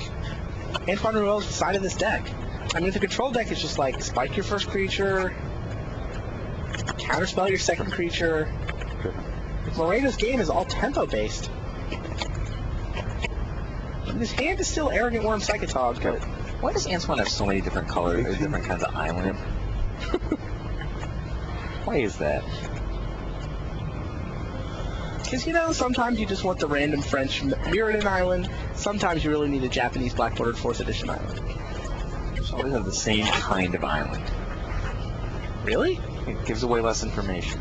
Antoine Rouel's side of this deck. I mean, if the control deck is just like spike your first creature, Counterspell your second creature. Moreno's game is all tempo-based. His hand is still Arrogant Worm Psychotog, but... Why does Antoine have so many different colors, different kinds of island? Why is that? Because, sometimes you just want the random French Mirrodin Island. Sometimes you really need a Japanese Black-Bordered 4th Edition Island. Just always have the same kind of island. Really? It gives away less information.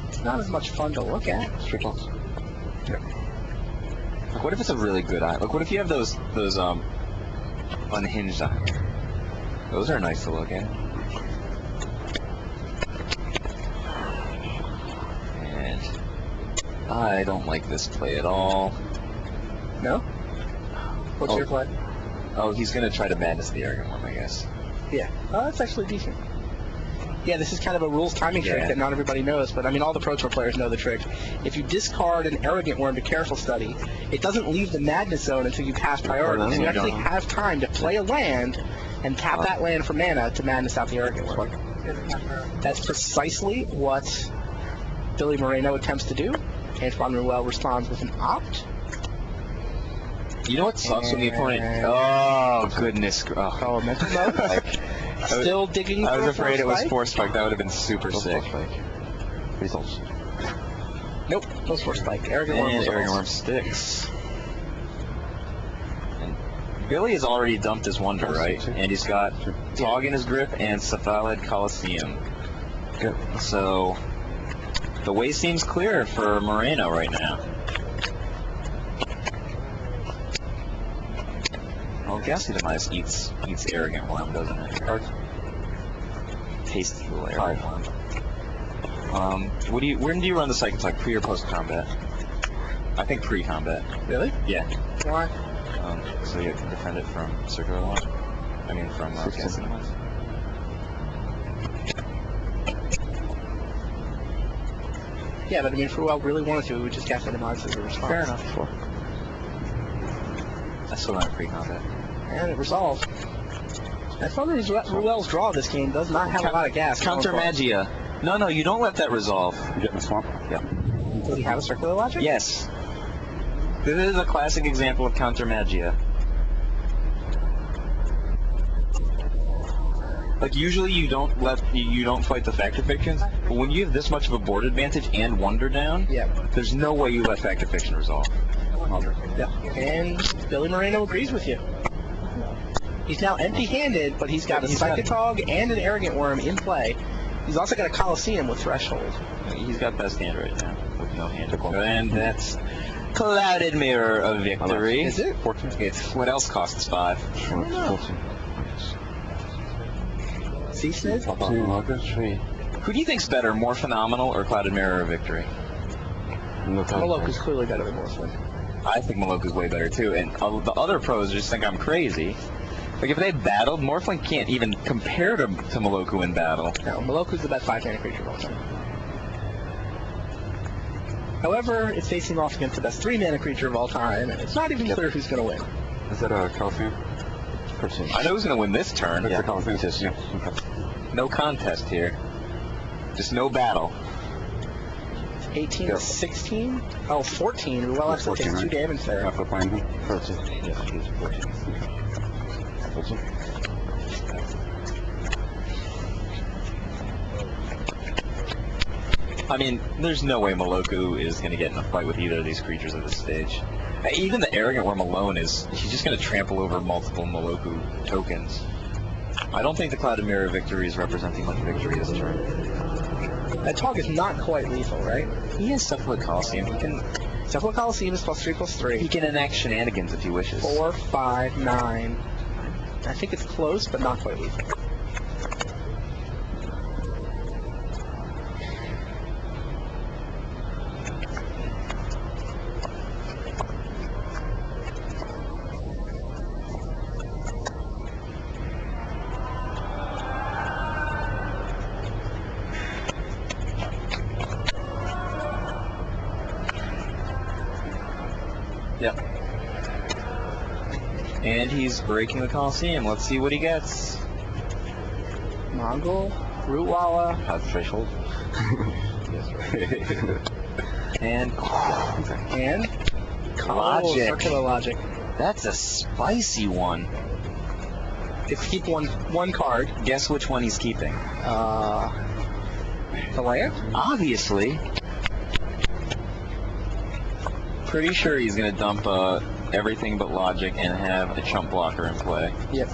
It's not as much fun to look at. Strickles. Yeah. Like, what if it's a really good island? Like, what if you have those unhinged islands? Those are nice to look at. And I don't like this play at all. No? What's your play? Oh, he's gonna try to madness the Arrogant Worm, I guess. Yeah. Oh, that's actually decent. Yeah, this is kind of a rules timing trick that not everybody knows, but I mean all the Pro Tour players know the trick. If you discard an Arrogant Worm to Careful Study, it doesn't leave the Madness Zone until you pass priority. So you actually have time to play a land and tap that land for mana to madness out the Arrogant Worm. That's precisely what Billy Moreno attempts to do. Antoine Ruel responds with an opt. You know what sucks when the opponent... Oh, goodness. Oh, mental mode? Still digging. I was afraid it was Force Force Spike. That would have been super sick. Results. Nope, no Force Spike. Arrogant Worm. And Arrogant Worm sticks. And Billy has already dumped his Wonder, right? And he's got Tog in his grip and Cephalid Coliseum. Good. So the way seems clear for Moreno right now. Well, Ghastly Demise eats Arrogant Worm, doesn't it? Tasty little Arrogant Worm. When do you run the Psychotog, pre or post combat? I think pre-combat. Really? Yeah. Why? So you can defend it from Circular Launch. I mean, from Ghastly Demise. Yeah, but I mean, if Ruel really wanted to, we would just Ghastly Demise as a response. Fair enough. Sure. I still run pre-combat. And it resolved. I thought Ruel's draw this game does not have a lot of gas. Counter Magia. No, you don't let that resolve. You get in the swamp? Yeah. Does he have a Circular Logic? Yes. This is a classic example of Counter Magia. Like, usually you don't fight the Factor Fictions, but when you have this much of a board advantage and Wonder down, there's no way you let Factor Fiction resolve. Yeah. And Billy Moreno agrees with you. He's now empty-handed, but he's got a Psychotog and an Arrogant Worm in play. He's also got a Coliseum with Threshold. He's got best hand right now, with no hand. And that's Clouded Mirror of Victory. Is it? 14. What else costs 5? I don't know. 14. See, Sid? Who do you think's better, More Phenomenal or Clouded Mirror of Victory? Maloku's clearly better than Morphling. I think Maloku's way better too, and the other pros just think I'm crazy. Like, if they battled, Morphling can't even compare to Maloku in battle. No, Maloku's the best 5-mana creature of all time. However, it's facing off against the best 3-mana creature of all time, and it's not even clear who's going to win. Is that a Coliseum? I know who's going to win this turn. That's a Coliseum. No contest here. Just no battle. 18 to 16? Oh, 14. Ruel actually takes 2 damage there. After playing him? 14. Yeah, he's 14. I mean, there's no way Maloku is going to get in a fight with either of these creatures at this stage. Even the Arrogant Worm alone he's just going to trample over multiple Maloku tokens. I don't think the Clouded Mirror Victory is representing much victory this turn. That Tog is not quite lethal, right? He has Cephalid Coliseum. Cephalid Coliseum is +3/+3. He can enact shenanigans if he wishes. 4, 5, 9. I think it's close, but not quite lethal. Yep. And he's breaking the Coliseum. Let's see what he gets. Mongol. Rootwalla. Have threshold. And Logic. Circular Logic. that's a spicy one. It's keep one card. Guess which one he's keeping? The land? Obviously. Pretty sure he's gonna dump everything but Logic and have a chump blocker in play. Yep.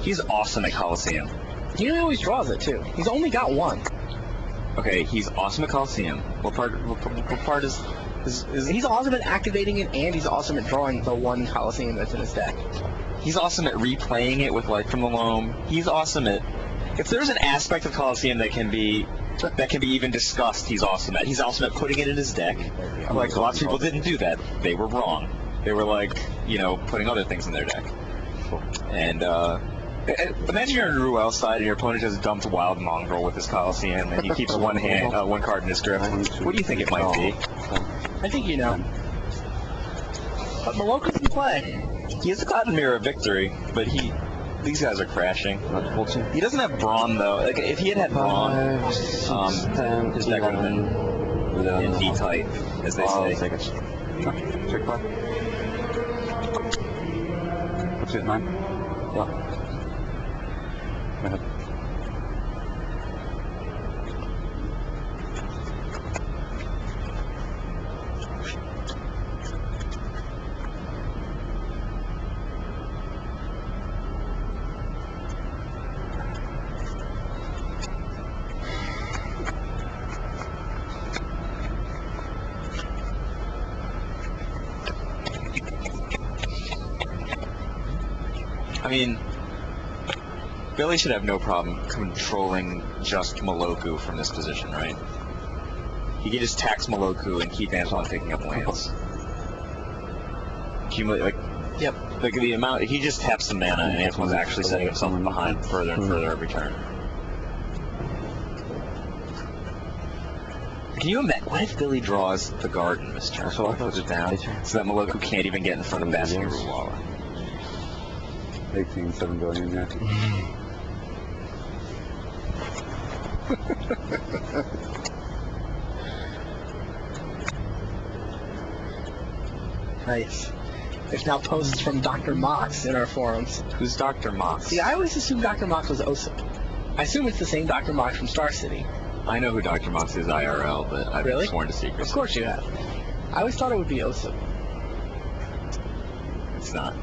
He's awesome at Coliseum. He always draws it too. He's only got one. Okay, he's awesome at Coliseum. What part is He's awesome at activating it, and he's awesome at drawing the one Coliseum that's in his deck. he's awesome at replaying it with Light from the Loam. He's awesome at, if there's an aspect of Coliseum that can be even discussed, he's awesome at. He's awesome at putting it in his deck. Like, lots of people didn't do that. They were wrong. They were like, putting other things in their deck. And imagine you're on Ruel's side and your opponent just dumped Wild Mongrel with his Coliseum and he keeps one card in his grip. What do you think it might be? I think you know. But Maloka's in play. He has a Cloud and Mirror victory, but these guys are crashing. He doesn't have Brawn though. Like if he had Brawn, his deck would have been in D-tight, as they say. Check 5. What's it, 9? Yeah. Go ahead. I mean, Billy should have no problem controlling just Maloku from this position, right? He could just tax Maloku and keep Antoine picking up lands. Accumulate, Yep. the amount, he just taps the mana and Antoine's actually setting himself behind further and further every turn. Can you imagine, what if Billy draws the garden this turn? So I puts it down, so that Maloku can't even get in front of Basking Rootwalla. 18, 7 billion, yeah. Nice. There's now posts from Dr. Mox in our forums. Who's Dr. Mox? See, I always assumed Dr. Mox was Osip. I assume it's the same Dr. Mox from Star City. I know who Dr. Mox is IRL, but I've Really? been sworn to secrecy. Of course you have. I always thought it would be Osip. It's not.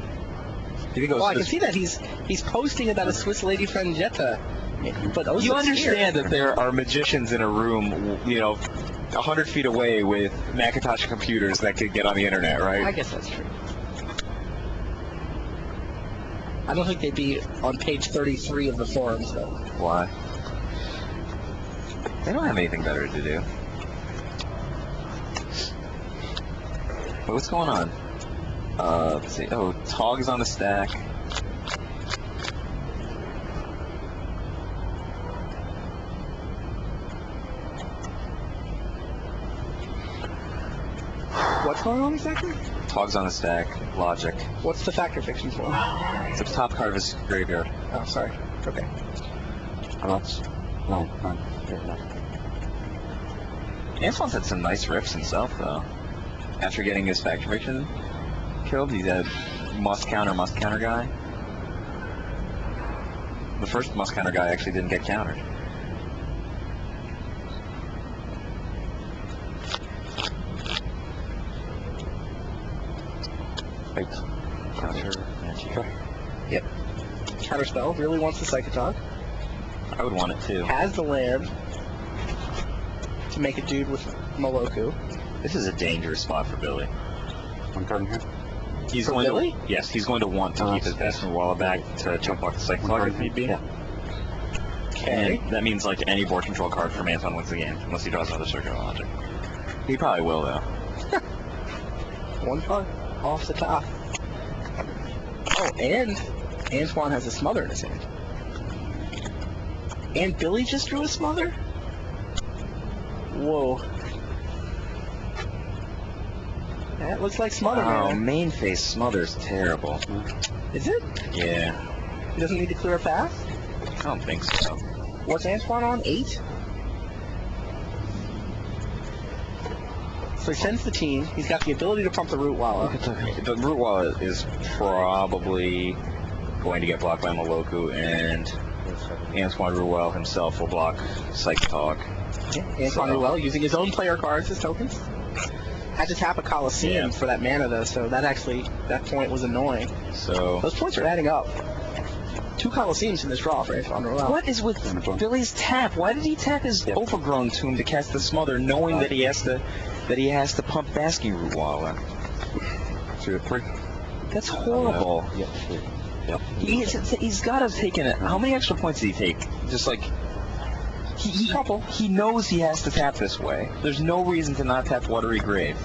Do you think Well, I can see that he's posting about a Swiss lady friend Jetta, but Osip's You understand here. that there are magicians in a room, 100 feet away with Macintosh computers that could get on the internet, right? I guess that's true. I don't think they'd be on page 33 of the forums, though. Why? They don't have anything better to do. But what's going on? Let's see. Oh, Tog is on the stack. What's going on exactly? Tog's on the stack. Logic. What's the Factor Fiction for? It's the top card of his graveyard. Oh, sorry. Okay. How much? No, 9. Antoine's had some nice riffs himself, though. After getting his Factor Fiction killed, he's a must counter guy. The first must counter guy actually didn't get countered. Wait. Counter magic. Yep. Counterspell really wants the Psychotalk. I would want it too. Has the land to make a dude with Maloku. This is a dangerous spot for Billy. 1 card in here. He's For going Billy? to, yes, he's going to want to keep his Bastion Walla back to chump block the Psychotalk if need be. Yeah. Okay. And that means like any board control card from Antoine wins the game, unless he draws another Circular Logic. He probably will though. 1 card off the top. Oh, and Antoine has a Smother in his hand. And Billy just drew a Smother? Whoa. That looks like Smother, Oh, man. main face Smother's terrible. Is it? Yeah. He doesn't need to clear a path? I don't think so. What's Antoine on? 8? So he sends the team. He's got the ability to pump the Rootwalla. The Rootwalla is probably going to get blocked by Moloku, and Antoine Ruel himself will block Psych Talk. Antoine Ruel using his own player cards as tokens. Had to tap a Coliseum for that mana though, so that point was annoying. So those points are adding up. 2 Coliseums in this draw for Antoine Ruel. What is with Billy's tap? Why did he tap his Overgrown Tomb to cast the Smother, knowing that he has to pump Basking Rootwalla? 2 or 3. That's horrible. Yep. He's got to have taken it. How many extra points did he take? Just like he knows he has to tap this way. There's no reason to not tap Watery Grave.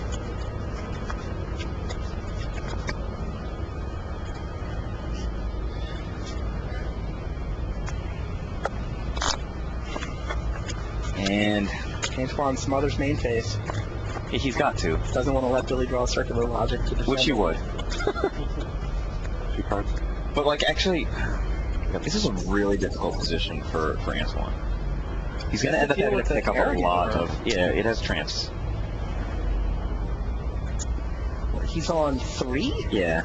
And Antoine smothers main phase. He's got to. Doesn't want to let Billy draw Circular Logic to defend. Which he would. 2 cards. But like actually, this is a really difficult position for Antoine. He's going to end up having to pick up a lot of... Yeah, it has tramps. He's on 3? Yeah.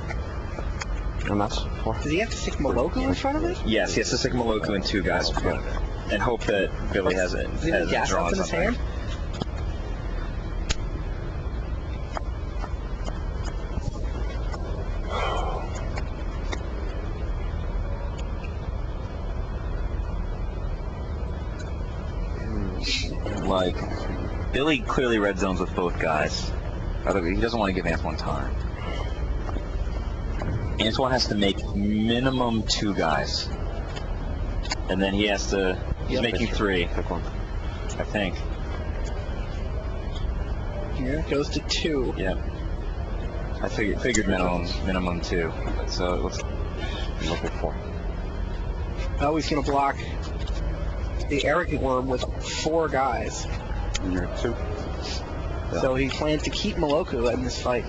And that's 4. Does he have to stick Moloku in front of it? Yes, he has to stick Moloku and 2 guys in front of it. And hope that Billy has it. Does he have gas in his hand? Like, Billy clearly red zones with both guys. He doesn't want to give Antoine time. Antoine has to make minimum 2 guys. And then he has to... He's making 3. Pick one. I think. Here it goes to 2. Yeah. I figured minimum 2. So let's look at 4. Oh, he's going to block the Arrogant Worm with 4 guys. And you're 2. Yeah. So he plans to keep Moloku in this fight.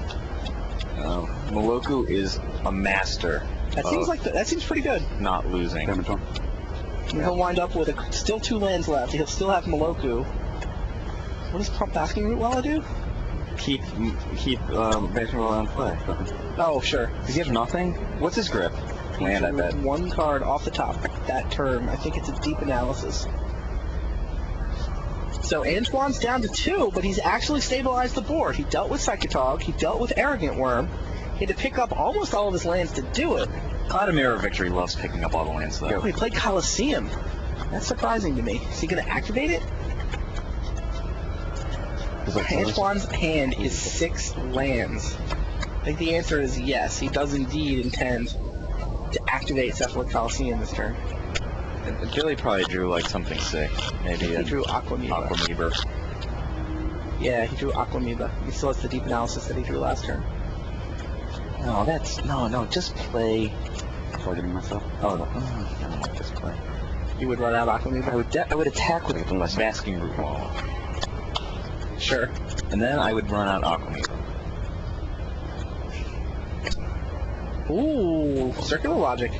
Moloku is a master. That seems pretty good. Not losing. Damage 1. He'll wind up with still 2 lands left. He'll still have Moloku. What does Pump Basking Rootwalla do? Keep Basking Rootwalla in play. Oh, sure. Does he have nothing? What's his grip? Land, I bet. 1 card off the top that turn. I think it's a Deep Analysis. So Antoine's down to 2, but he's actually stabilized the board. He dealt with Psychotog. He dealt with Arrogant Worm. He had to pick up almost all of his lands to do it. Cloud of Mirror Victory loves picking up all the lands, though. He played Coliseum. That's surprising to me. Is he going to activate it? Antoine's hand is 6 lands. I think the answer is yes. He does indeed intend to activate Cephalic Coliseum this turn. Billy probably drew like something sick. Maybe he drew Aquamoeba. Yeah, he drew Aquamoeba. He still has the Deep Analysis that he drew last turn. No, just play. Targeting myself. Oh, no, just play. You would run out Aquamoeba? I would attack with it unless Basking Rootwalla. Sure. And then I would run out Aquamoeba. Ooh, Circular Logic.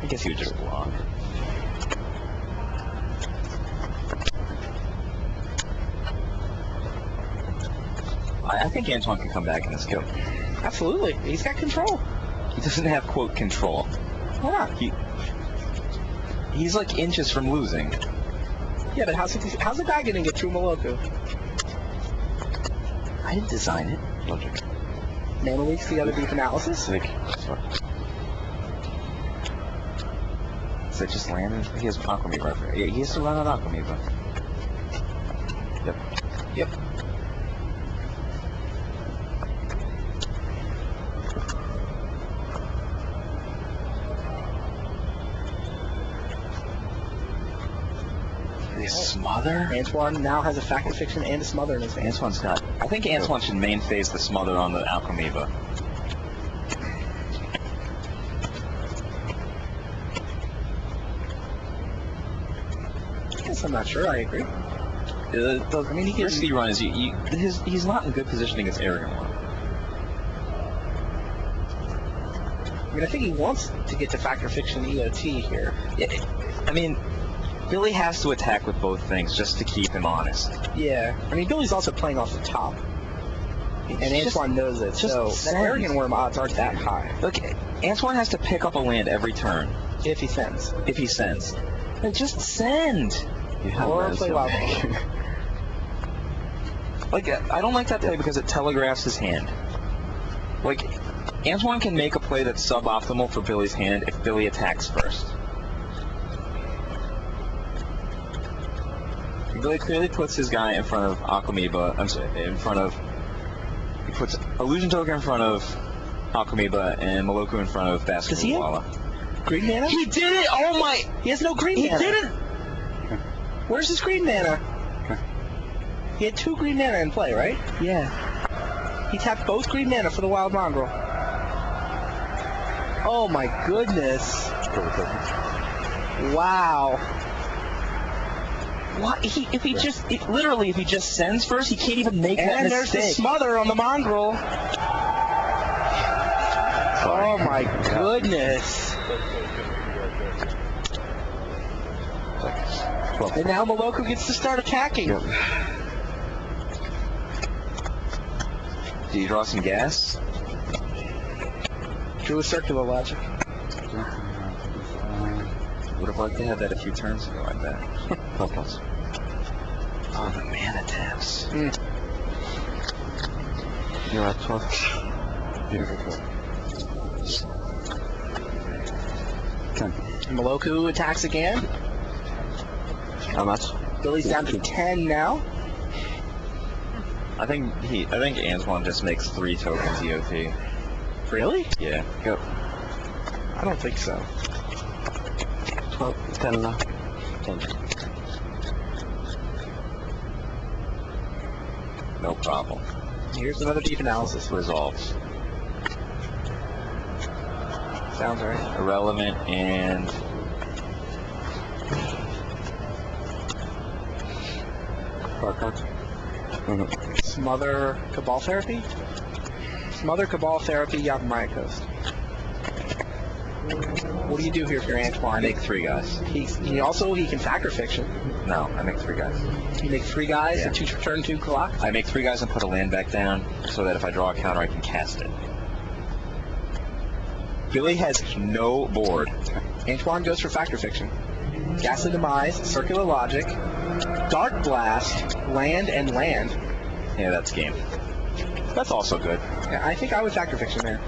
I guess he would just block. I think Antoine can come back in this kill. Absolutely. He's got control. He doesn't have, quote, control. Why not? He's like inches from losing. Yeah, but how's the guy going to get through Moloku? I didn't design it. Logic. Mana Leak's the other Deep Analysis? Sorry. Is that just land? He has Aquamoeba. Yeah, he has to run out Aquamoeba. Yep. Smother? Antoine now has a Fact of Fiction and a Smother in his hand. I think Antoine should main phase the Smother on the Aquamoeba. I guess I'm not sure. I agree. I mean, risky run is he's not in good position against Arrogant Worm. I mean, I think he wants to get to Factor Fiction EOT here. Yeah, I mean, Billy has to attack with both things just to keep him honest. Yeah. I mean, Billy's also playing off the top. And Antoine knows it, so the Arrogant Worm odds aren't that high. Look, Antoine has to pick up a land every turn. If he sends. If he sends. Then just send. Or play Wild Ball. Like, I don't like that play because it telegraphs his hand. Like, Antoine can make a play that's suboptimal for Billy's hand if Billy attacks first. Billy clearly puts his guy in front of Aquamoeba. I'm sorry, he puts Illusion Token in front of Aquamoeba and Moloku in front of Does he Basket have green mana? He did it! Oh my! He has no green mana. He didn't! Where's his green mana? He had 2 green mana in play, right? Yeah. He tapped both green mana for the Wild Mongrel. Oh my goodness. Wow. What? If he just sends first, he can't even make that And there's the mistake. smother on the Mongrel. Oh my goodness. And now Moloku gets to start attacking. Do you draw some gas? Drew a Circular Logic. Would have liked to have that a few turns ago, I bet. Plus. Oh, the mana taps. You're at 12. Beautiful. 10. Moloku attacks again. How much? Billy's down to 10 now. I think Antoine just makes 3 tokens EOT. Really? Yeah. Go. I don't think so. 12. 10 now. 10. No problem. Here's another deep analysis. Resolves. Sounds right. Irrelevant and Smother Cabal Therapy? Smother Cabal Therapy, Yavimaya Coast. What do you do here if you're Antoine? I make 3 guys. He can Factor Fiction. No, I make 3 guys. You make 3 guys Yeah. and 2 turn 2 clock? I make 3 guys and put a land back down so that if I draw a counter, I can cast it. Billy has no board. Antoine goes for Factor Fiction. Ghastly Demise, Circular Logic, Dark Blast, Land, and Land. Yeah, that's game. That's also good. Yeah, I think I would Factor Fiction there.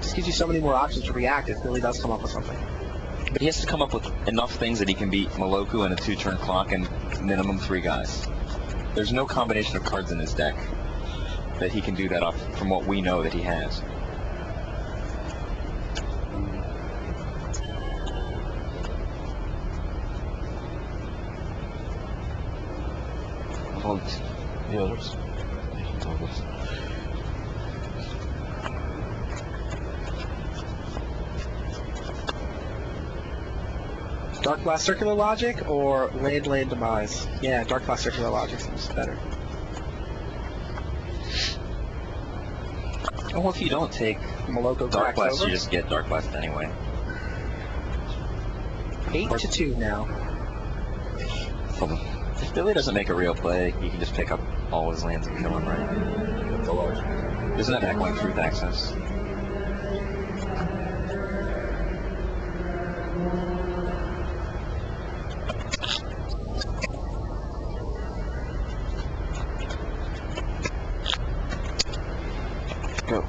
Just gives you so many more options to react if Billy does come up with something. But he has to come up with enough things that he can beat Moloku in a 2-turn clock and minimum 3 guys. There's no combination of cards in his deck that he can do that off from what we know that he has. Hold the others. Dark Blast Circular Logic or Land Demise? Yeah, Dark Blast Circular Logic seems better. Well, if you don't take Moloku Dark cracks Blast, over. you just get Dark Blast anyway. 8-2 now. If Billy doesn't make a real play, he can just pick up all his lands and kill him, right? Isn't that Echoing Truth access? Go.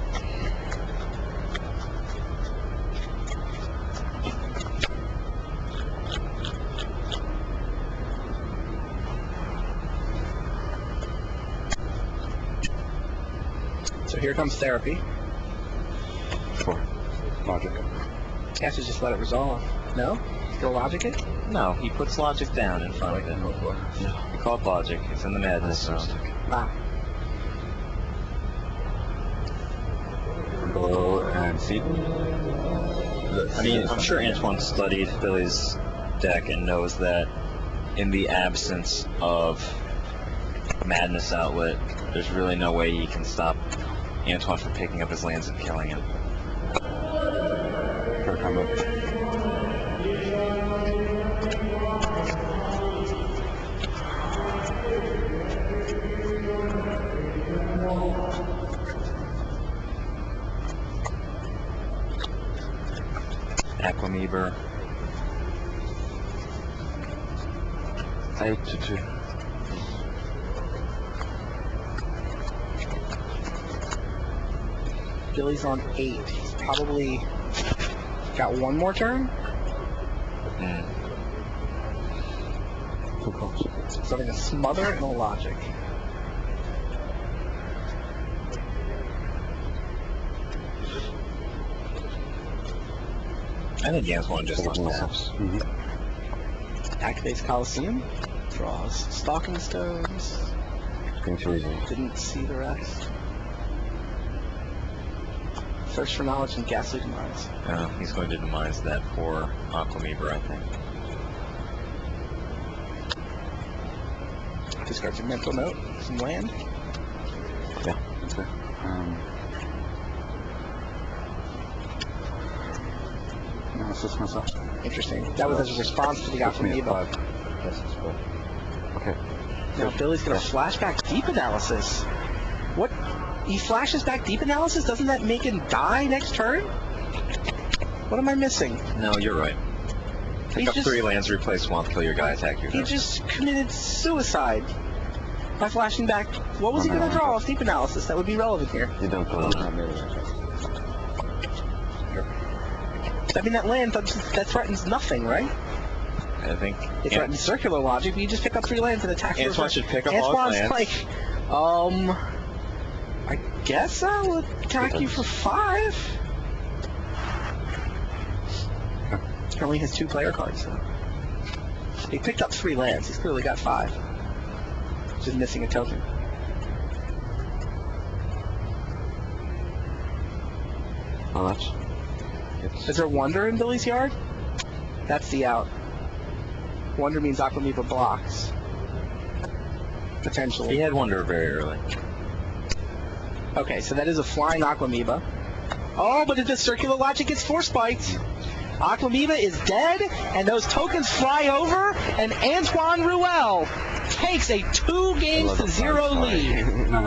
So here comes Therapy. 4. Logic. You have to just let it resolve. No? Still Logic it? No, he puts Logic down in front of it. We call it Logic. It's in the Madness round. Wow. Go and see. I mean, I'm sure Antoine studied Billy's deck and knows that in the absence of Madness Outlet, there's really no way he can stop Antoine from picking up his lands and killing him. Sure, combo. Aquameber. 8-2. Billy's on 8. He's probably got one more turn. Too close. So I'm going to smother and a logic. I think Antoine just lost taps. Activates Coliseum. Draws Stalking Stones. Being too easy. Didn't see the rest. Search for knowledge and ghastly demise. He's going to demise that for Aquameber, I think. Discards a mental note. Some land. Yeah. Okay. No, it's just myself. Interesting. That was as a response to the Aquameber. Yes, it's good. Okay. Now Billy's going to flash back Deep Analysis. What? He flashes back Deep Analysis? Doesn't that make him die next turn? What am I missing? No, you're right. Pick up 3 lands, replace swamp, kill your guy, attack your He turn. just committed suicide by flashing back. What was he going to draw off Deep Analysis that would be relevant here? You don't pull it. I mean, that land, that threatens nothing, right? I think It threatens circular logic, but you just pick up 3 lands and attack for Antoine should pick up all Antoine's lands. like, I guess I'll attack you for 5. He only has 2 player cards, though. He picked up 3 lands. He's clearly got 5. Just missing a token. How much? Is there Wonder in Billy's yard? That's the out. Wonder means Aquameber blocks. Potentially. He had Wonder very early. Okay, so that is a flying Aquameber. Oh, but if the circular logic gets Force Bites, Aquameber is dead, and those tokens fly over, and Antoine Ruel takes a 2-0 lead.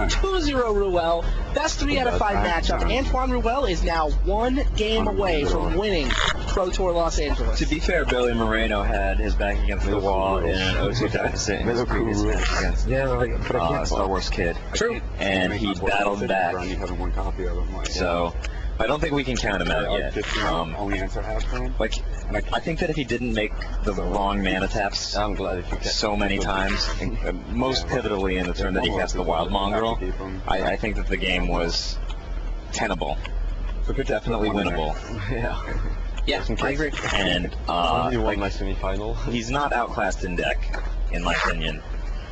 2-0 Ruel. Best 3 out of 5 matchup. Antoine Ruel is now 1 game away from winning Pro Tour Los Angeles. To be fair, Billy Moreno had his back against the wall in an 0-2 deficit in his previous match against Star Wars Kid. True. And he battled back. You have 1 copy of them. Like, So I don't think we can count him out yet. Only answer I have for him. Like, I think that if he didn't make the wrong mana taps I'm glad if you kept so many times, most pivotally in the turn that he cast the Wild Mongrel, I think that the game was tenable. Definitely winnable. Yeah, I agree. And you won like, my semi-final. he's not outclassed in deck, in my opinion.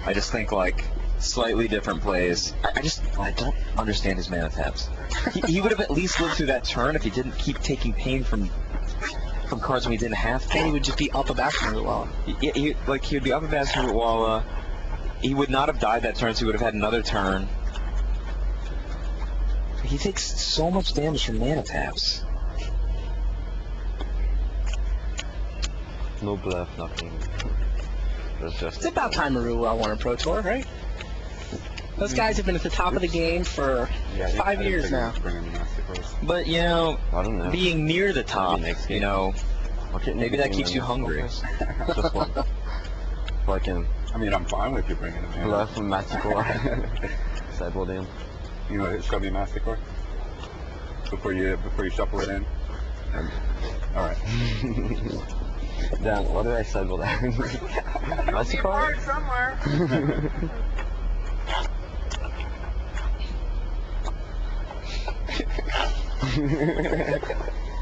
I just think like slightly different plays. I don't understand his mana taps. He would have at least lived through that turn if he didn't keep taking pain from cards when he didn't have to. And he would just be up a Bastion Ruel. He would be up a Bastion Ruel. He would not have died that turn, so he would have had another turn. He takes so much damage from mana taps. No bluff, nothing. It's just It's about time Ruel won a Pro Tour, right? Those guys have been at the top of the game for 5 years now. But, you know, I don't know. being near the top, you know, Okay, maybe that keeps you hungry. Just one. Like in I mean, I'm fine with you bringing him in. bluff and Masticore. Sideboard in. You know, it's gonna be Masticore before you shuffle it in. All right. Dan, what did I sideboard in? Masticore? somewhere.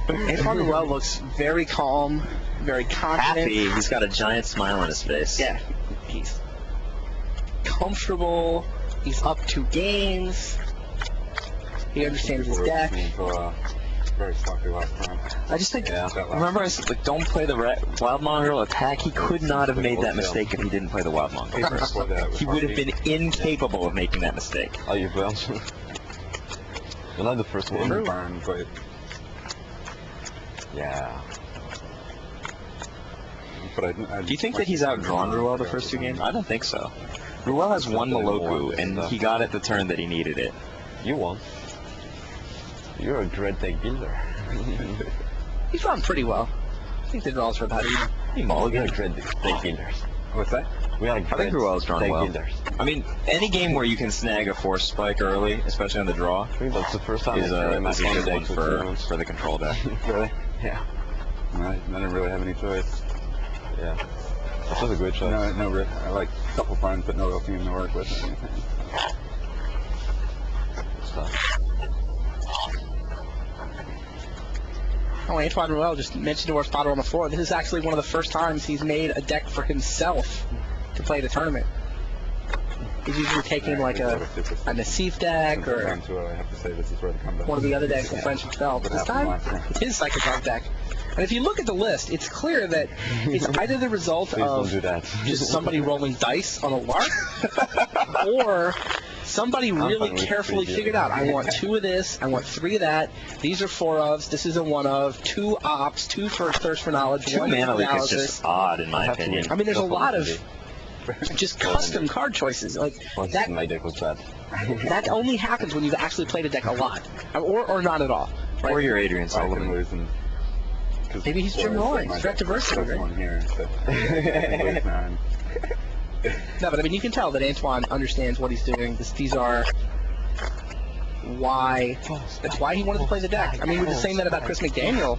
Antoine Ruel looks very calm, very confident. Happy. He's got a giant smile on his face. Yeah, he's comfortable. He's up 2 games. He understands his deck. Very sloppy last time. I just think, remember I said, like, don't play the Wild Mongrel attack? He could not have made that mistake if he didn't play the Wild Mongrel. He would have been incapable of making that mistake. Oh, you will. You're not the first one. Burn, but Yeah. But Do you think that he's outdrawn Ruel the first 2 games? I don't think so. Ruel has one Moloku, and he got it the turn that he needed it. You won. You're a dread deck builder. He's run pretty well. I think the draws are about even. You're a dread deck builders. What's that? We are I think Ruel's drawn deck well. builders. I mean, any game where you can snag a force spike early, especially on the draw, I think that's the first time is a good deck one for the control deck. Really? Yeah. I didn't really have any choice. Yeah. That was a good choice. I like a couple friends, but no real team to work with or anything. Stuff. Oh, Antoine Ruel just mentioned to our spotter on the floor. This is actually one of the first times he's made a deck for himself to play the tournament. He's usually taking like a Nassif deck or I have to say this is where the comeback. one of the other decks in Friendship Fell. But this time, it's his Psychotog deck. And if you look at the list, it's clear that it's either the result Please of don't do that. just somebody rolling dice on a lark, or somebody really carefully figured out, I want 2 of this, I want 3 of that, these are 4 ofs, this is a 1 of, 2 ops, 2 for Thirst for Knowledge, 2 1 mana for leak is analysis. just odd, in my opinion. I mean, there's a lot of just custom card choices. Like that, My deck was bad. that only happens when you've actually played a deck a lot, or not at all. Right? Or you're Adrian I can Sullivan. lose and Maybe he's Jim Roy. Threat diversity, right? One here, so No, but I mean, you can tell that Antoine understands what he's doing. These are why. That's why he wanted to play the deck. I mean, we were just saying that about Chris McDaniel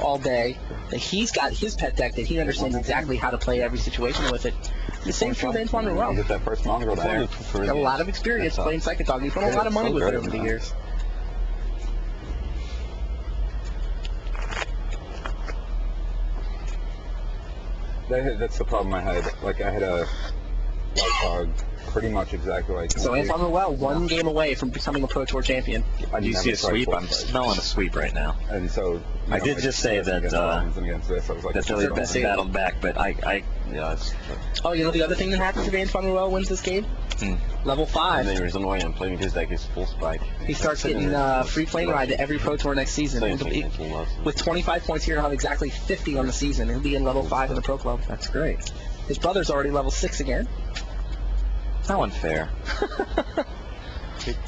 all day. That he's got his pet deck that he understands exactly how to play every situation with it. The same true of Antoine Ruel. Get that first mongrel there. Got a lot of experience playing Psychotog. He's put a lot of money with it over the years. That's the problem I had. Like, I had a Psychotog pretty much exactly like. So Antoine Ruel, 1 game away from becoming a Pro Tour champion. Do you see a sweep? I'm smelling a sweep right now. And so I did just say that that Philly battled back, but Yeah, it's... Oh, you know the other thing that happens if Antoine Ruel wins this game? Level 5. The reason why I'm playing his deck is full spike. He starts getting free plane ride to every Pro Tour next season. With 25 points here, he'll have exactly 50 on the season. He'll be in level 5 in the Pro Club. That's great. His brother's already level 6 again. How unfair.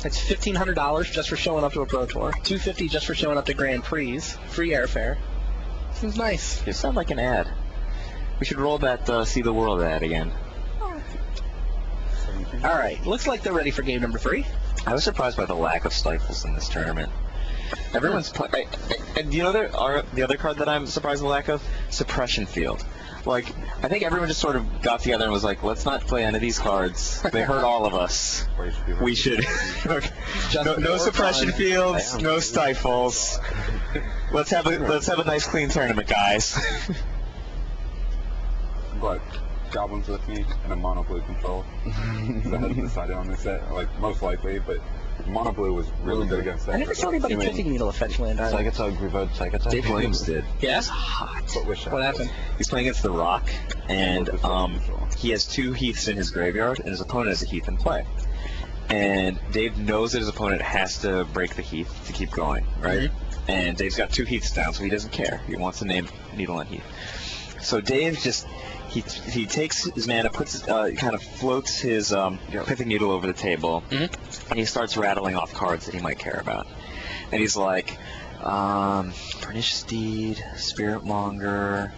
That's $1,500 just for showing up to a Pro Tour. $250 just for showing up to Grand Prix. Free airfare. Seems nice. You sound like an ad. We should roll that See the World ad again. All right. Looks like they're ready for game number 3. I was surprised by the lack of stifles in this tournament. Everyone's playing. And you know the other card that I'm surprised by the lack of? Suppression Field. Like, I think everyone just sort of got together and was like, let's not play any of these cards. They hurt all of us. We should. no suppression fields, no stifles. Let's have a nice clean tournament, guys. But Goblins with me and a mono blue control. So I hadn't decided on this set, like most likely, but mono blue was really good against that. I never saw anybody picking Needle of Fetch land. Psychotog, revert Psychotog. Dave Williams did. Yes? What happened? He's playing against the Rock, and he has 2 Heaths in his graveyard, and his opponent has a Heath in play. And Dave knows that his opponent has to break the Heath to keep going, right? Mm-hmm. And Dave's got 2 Heaths down, so he doesn't care. He wants to name Needle on Heath. So Dave just he takes his mana, kind of floats his Pithing Needle over the table, and he starts rattling off cards that he might care about. And he's like, Pernicious Deed, Spirit Monger,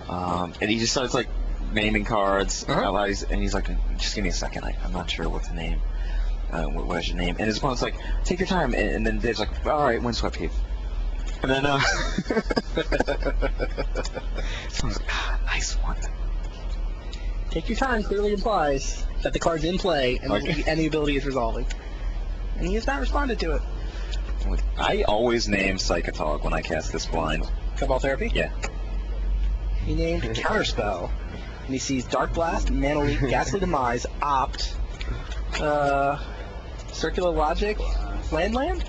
and he just starts like naming cards. And he's like, just give me a second, I'm not sure what to name. What I should name. And his opponent's like, take your time. And then Dave's like, all right, Windswept Heath. And then, someone's like, nice one. Take your time clearly implies that the card's in play and the ability is resolving. And he has not responded to it. I always name Psychotog when I cast this blind. Cabal Therapy? Yeah. He named Counterspell. And he sees Dark Blast, Mana Leak, Ghastly Demise, Opt, Circular Logic, Land?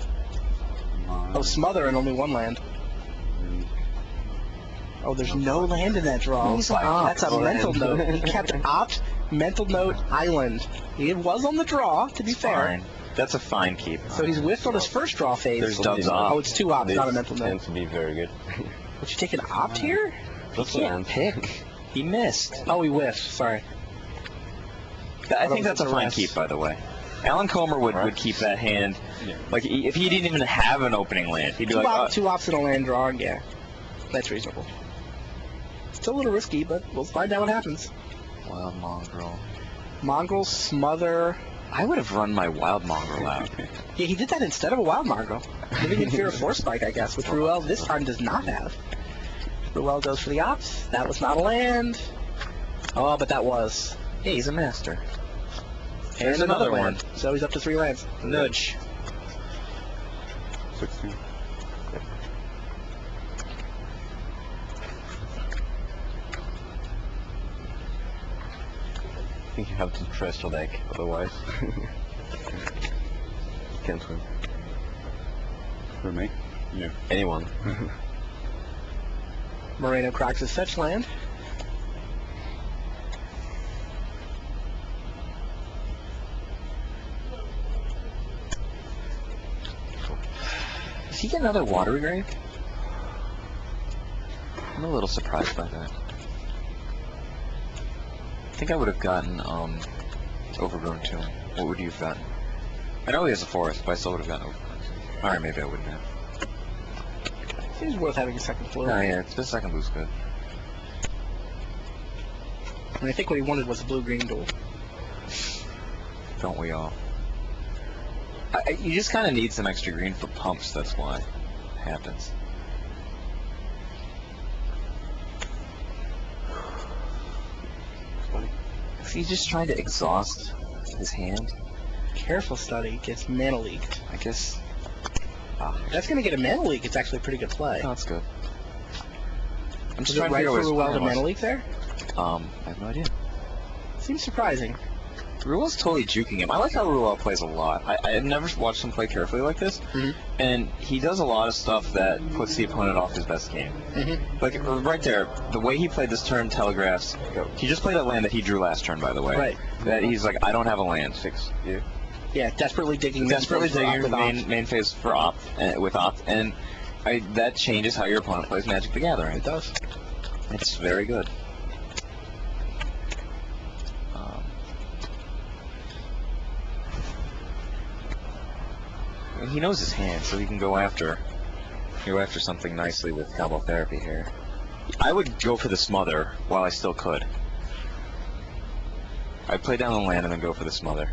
Oh, Smother and only 1 land. Oh, there's no land in that draw. That's a mental note. He kept Opt, Mental Note, Island. It was on the draw, to be fair. That's a fine keep. So he's whiffed on his first draw phase. There's dubs off. Oh, it's 2 ops, not a mental note. Tends to be very good. Would you take an opt here? Let's Can't pick. He missed. Oh, he whiffed. Sorry. I think that's a fine keep, by the way. Alan Comer would keep that hand. Yeah. Like, if he didn't even have an opening land, he'd be like, 2 ops and a land drawing, yeah. That's reasonable. Still a little risky, but we'll find out what happens. Wild Mongrel. Mongrel, Smother. I would have run my Wild Mongrel out. Yeah, he did that instead of a Wild Mongrel. Living in fear of Force Spike, I guess, which Ruel this time does not have. Ruel goes for the ops. That was not a land. Oh, but that was. Yeah, he's a master. There's another one. So he's up to 3 lands. Nudge. 16. I think you have to trust your deck, otherwise can't win. For me? Yeah. Anyone. Moreno cracks his fetch land. Does he get another Watery Grave? I'm a little surprised by that. I think I would have gotten Overgrown Tomb. What would you have gotten? I know he has a forest, but I still would have gotten Overgrown Tomb. Alright, maybe I wouldn't have. Seems worth having a second floor. Oh yeah, the second blue's good. And I think what he wanted was a blue-green duel. Don't we all? You just kind of need some extra green for pumps, that's why it happens. He's just trying to exhaust his hand. Careful study gets mana leaked. I guess. That's going to get a mana leak. It's actually a pretty good play. No, that's good. I'm just Is it trying to right figure for out what Ruel his to plan mana was. leak there? I have no idea. Seems surprising. Ruel's totally juking him. I like how Ruel plays a lot. I've never watched him play carefully like this, and he does a lot of stuff that puts the opponent off his best game. Like, right there, the way he played this turn telegraphs, he just played that land that he drew last turn, by the way. Right. That he's like, I don't have a land. 6. Yeah. Yeah, desperately digging. Desperately digging with opt. main phase for opt, with opt, and that changes how your opponent plays Magic the Gathering. It does. It's very good. And he knows his hand, so he can go after something nicely with combo therapy here. I would go for the smother while I still could. I'd play down the land and then go for the smother.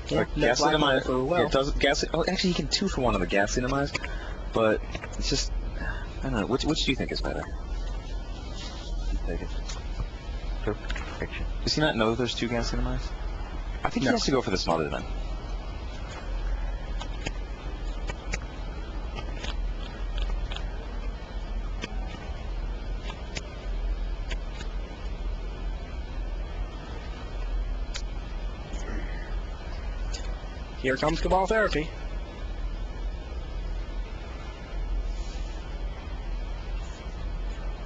Yeah, Like, no Ghastly black Demise, for Ruel. it does Ghastly. Oh, actually, he can 2 for 1 on the Ghastly Demise, but it's just, I don't know. Which do you think is better? Take it. Perfection. Does he not know there's 2 Ghastly Demise? I think No. he has to go for the smother then. Here comes Cabal Therapy.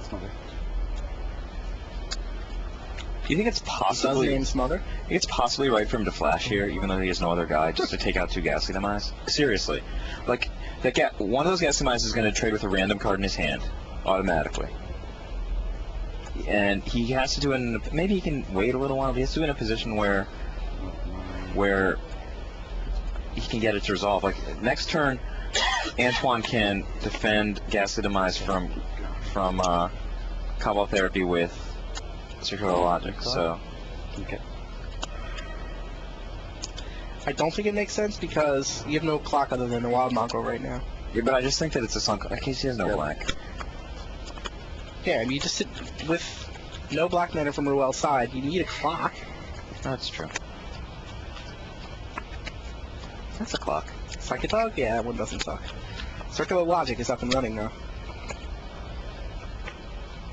Smother. Do you think it's Does possibly? name Smother. I think it's possibly right for him to flash here, even though he has no other guy, just to take out 2 Ghastly Demise. Seriously, like one of those Ghastly Demise is going to trade with a random card in his hand, automatically. And he has to do it in maybe he can wait a little while. But he has to do it in a position where he can get it to resolve. Like next turn, Antoine can defend Ghastly Demise from Cabal Therapy with Circular Logic. So. Okay. I don't think it makes sense because you have no clock other than the Wild Mongrel right now. Yeah, but I just think that it's a sunk. In case he has no black. Yeah, I mean, you just sit with no black mana from Ruel's side. You need a clock. That's true. That's a clock. Psychotog? Yeah, that one doesn't suck. Circular Logic is up and running now.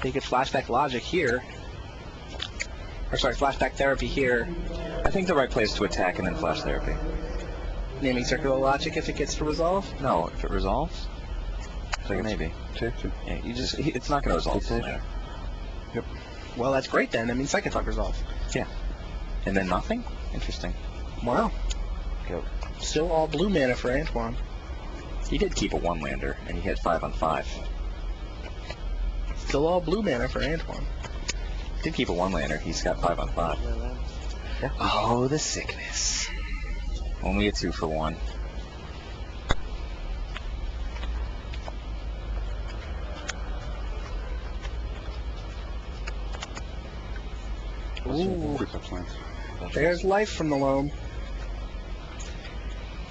They could flashback Logic here. Or sorry, flashback Therapy here. I think the right play is to attack and then flash therapy. Naming Circular Logic if it gets to resolve. No, if it resolves. So maybe. 2. Yeah, it's not going to resolve. Yep. Well, that's great then. I mean, Psychotog resolve. Yeah. And then nothing? Interesting. Wow. Go. Still all blue mana for Antoine. He did keep a 1-lander, and he hit 5 on 5. Still all blue mana for Antoine. Did keep a 1-lander. He's got 5 on 5. Yeah. Oh, the sickness. Only a 2 for 1. Ooh. 3 touchdowns. There's life from the loam.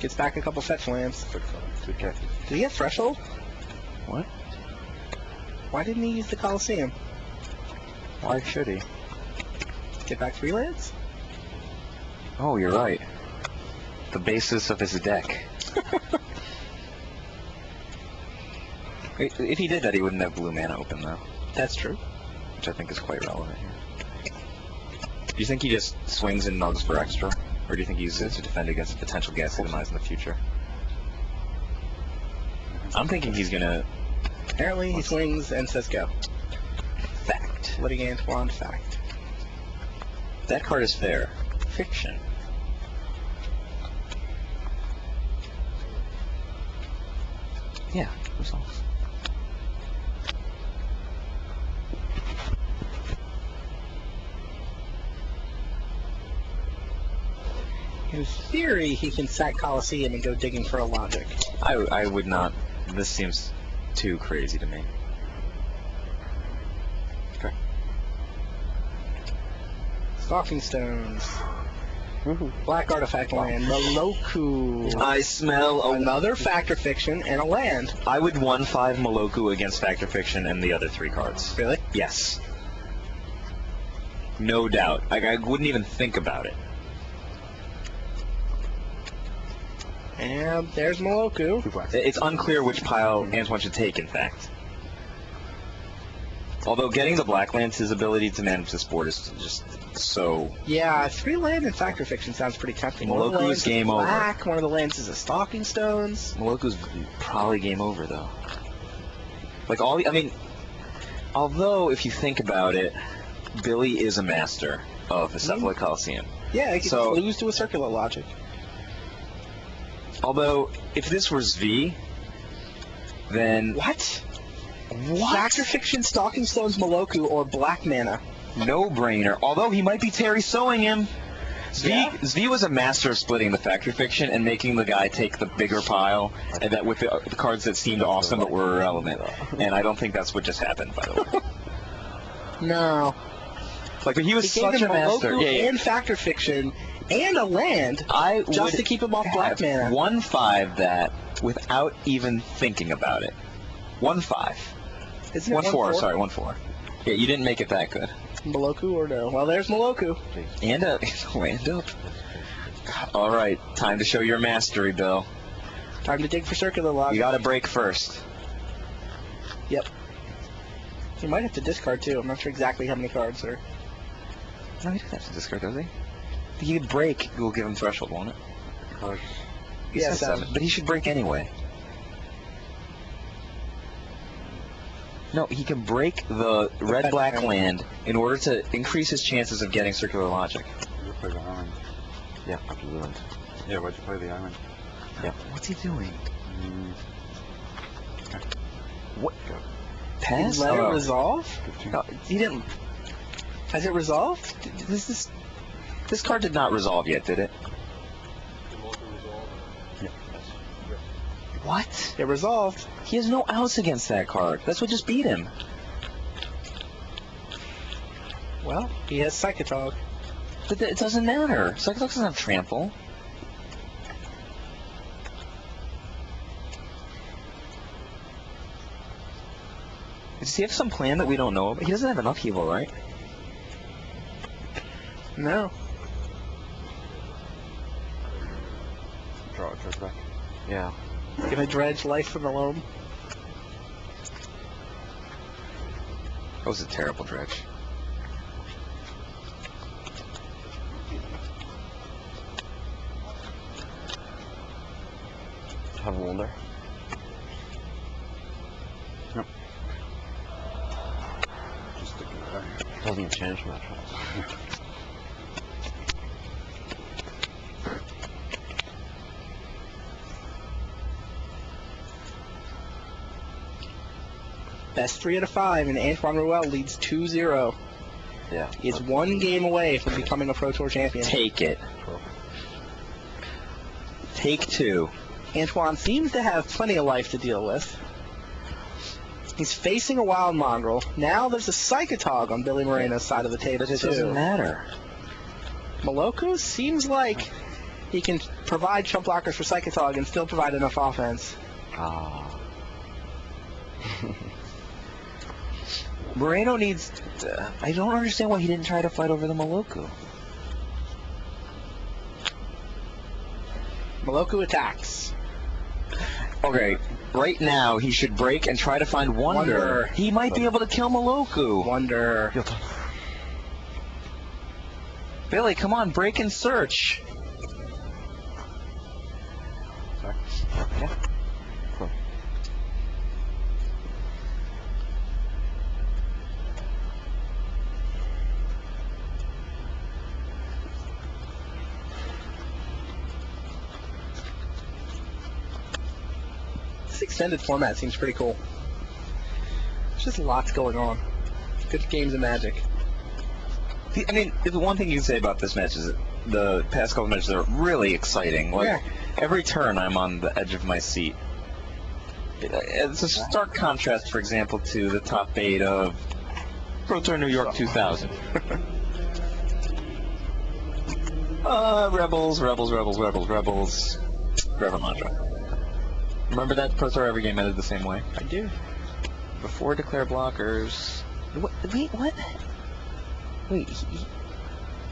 Gets back a couple fetch lands. 2 K. Did he get Threshold? What? Why didn't he use the Coliseum? Why should he? Get back 3 lands? Oh, you're right. The basis of his deck. If he did that, he wouldn't have blue mana open, though, That's true. which I think is quite relevant here. Do you think he just swings and nugs for extra? Or do you think he uses it to defend against a potential Ghastly Demise in the future? I'm thinking he's gonna... Apparently he swings and says go. Fact. Letting Antoine fact. That card is fair. Fiction. Yeah, results. In theory, he can sack Coliseum and go digging for a logic. I would not. This seems too crazy to me. Okay. Stalking Stones. Black Artifact Land. Moloku. I smell Another Factor Fiction and a land. I would 1/5 Moloku against Factor Fiction and the other 3 cards. Really? Yes. No doubt. I wouldn't even think about it. And there's Moloku. 2 blacks. It's unclear which pile Antoine should take, in fact. Although getting the black lands, his ability to manage this board is just so... Yeah, 3 land and Factor Fiction sounds pretty tempting. One of the Moloku lands is game over. black, one of the lands is a Stalking Stones. Moloku's probably game over, though. Like, although, if you think about it, Billy is a master of the Cephaloid Coliseum. Yeah, he could So- lose to a Circular Logic. Although, if this was V, then... What? Factor Fiction, Stalking Stones, Moloku, or black mana. No-brainer. Although he might be Terry Sowing him. Yeah. Zvi was a master of splitting the Factor Fiction and making the guy take the bigger pile, and that with the cards that seemed awesome but were irrelevant. And I don't think that's what just happened, by the way. No. Like, but he was He gave such him a master. Moloku and Factor Fiction and a land I just would to keep him off black have mana. 1/5 that without even thinking about it. 1/5. Isn't it 1/4. 1/4? Sorry, 1/4. Yeah, you didn't make it that good. Moloku or no? Well, there's Moloku. And a land up. All right, time to show your mastery, Bill. Time to dig for Circular Logic. You got to break first. Yep. He might have to discard too. I'm not sure exactly how many cards are. No, he doesn't have to discard, does he? He could break. We'll give him threshold, won't it? Cards. He Yeah, says 7, but he should break anyway. No, he can break the red-black land in order to increase his chances of getting Circular Logic. You play the island. Yeah, after the island. Yeah, why'd you play the island? Yeah. What's he doing? What? Go. Pass? Let it Oh. resolve? 15. No, he didn't. Has it resolved? This card did not resolve yet, did it? Yeah. What? It resolved. He has no outs against that card. That's what just beat him. Well, he has Psychotog. But it doesn't matter. Psychotalk doesn't have trample. Does he have some plan that we don't know about? He doesn't have an upheaval, right? No. Draw a charge back. Yeah. Gonna dredge life from the loam. That was a terrible dredge. Have a wonder. Nope. Just stick it there. Doesn't change much. Best 3 out of 5, and Antoine Ruel leads 2-0. Yeah. He is 1 game away from becoming a Pro Tour champion. Take it. Take 2. Antoine seems to have plenty of life to deal with. He's facing a wild mongrel. Now there's a Psychotog on Billy Moreno's side of the table, But it too. doesn't matter. Moloku seems like he can provide chump blockers for Psychotog and still provide enough offense. Ah. Moreno needs... I don't understand why he didn't try to fight over the Moloku. Moloku attacks. Okay, right now he should break and try to find Wonder. He might be able to kill Moloku. Wonder. Billy, come on, break and search. Sorry. Yeah. Cool. This extended format seems pretty cool. There's just lots going on. Good games of Magic. I mean, the one thing you can say about this match is that the past couple matches are really exciting. Like, Yeah. every turn I'm on the edge of my seat. It's a stark contrast, for example, to the top 8 of Pro Tour New York 2000. Rebels. Forever mantra. Remember that Pro Tour every game ended the same way? I do. Before declare blockers. Wait, what? Wait,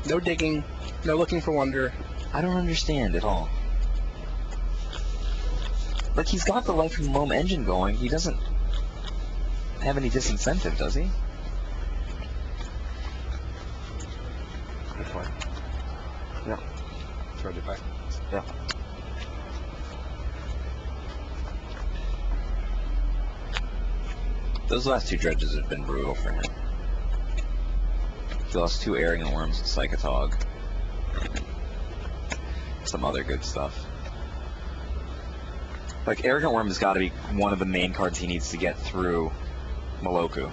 No digging. No looking for Wonder. I don't understand at all. Like, he's got the Life from the Loam engine going. He doesn't have any disincentive, does he? That's fine. Yeah. Charge it back. Yeah. Those last 2 dredges have been brutal for him. He lost 2 Arrogant Worms and Psychotog. Some other good stuff. Like, Arrogant Worm has got to be one of the main cards he needs to get through Moloku.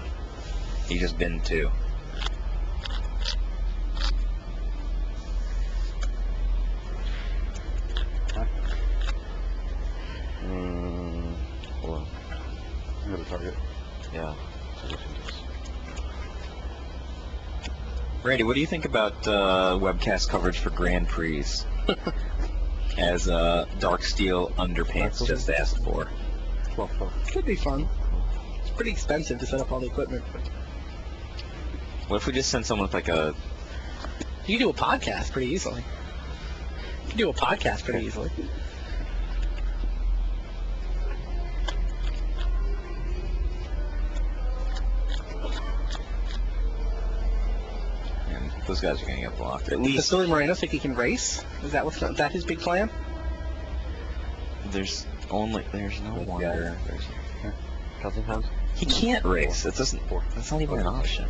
He just binned 2. Hold on. I'm going to target. Yeah. Randy, what do you think about webcast coverage for Grand Prix as Dark Steel Underpants just asked for? 12. Could be fun. It's pretty expensive to set up all the equipment. What if we just send someone with like a... You can do a podcast pretty easily. You can do a podcast pretty easily. Man, those guys are going to get blocked. At Does least Billy Moreno think he can race? Is that his big plan? there's no Wonder. Cousin House? He can't race. It doesn't. That's not even an option.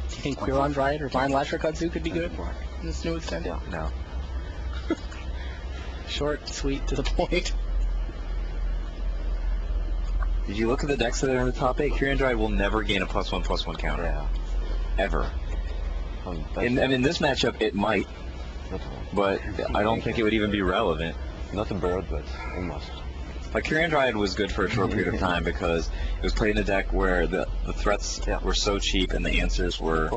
Do you think Quiron Dryad or Vine Lasher Kudzu could be good in this new extent? Yeah. No. Short, sweet, to the point. Did you look at the decks that are in the top 8? Kyrian Dryad will never gain a +1/+1 counter. Yeah. Ever. And in this matchup, it might, but I don't think it would even be relevant. Nothing bird, but almost. Like, Kyrian Dryad was good for a short period of time because it was played in a deck where the threats were so cheap and the answers were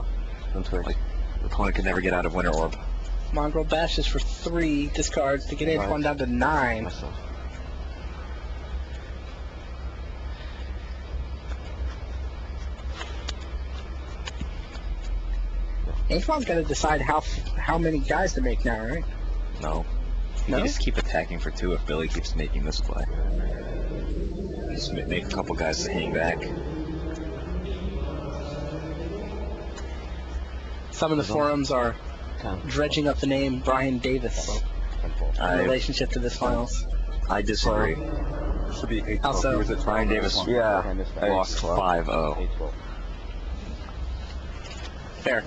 like the opponent could never get out of Winter Orb. Mongrel bashes for 3 discards to get Antoine down to 9. Myself. Antoine's got to decide how many guys to make now, right? No. No? You just keep attacking for 2 if Billy keeps making this play. Just make a couple guys hang back. Some of the forums are dredging up the name Brian Davis in relationship to this finals. I disagree. Should be 8-12. Also, Who was it? Brian Davis, Yeah. lost 5-0. Fair.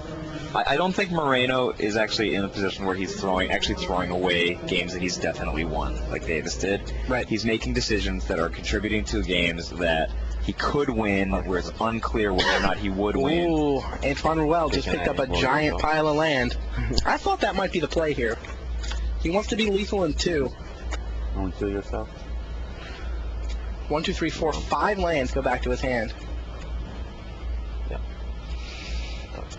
I don't think Moreno is actually in a position where he's throwing away games that he's definitely won, like Davis did. Right. He's making decisions that are contributing to games that he could win, where it's unclear whether or not he would win. Ooh, Antoine Ruel just picked up a giant pile of land. I thought that might be the play here. He wants to be lethal in 2. Don't kill yourself. 1, 2, 3, 4, 5 lands go back to his hand.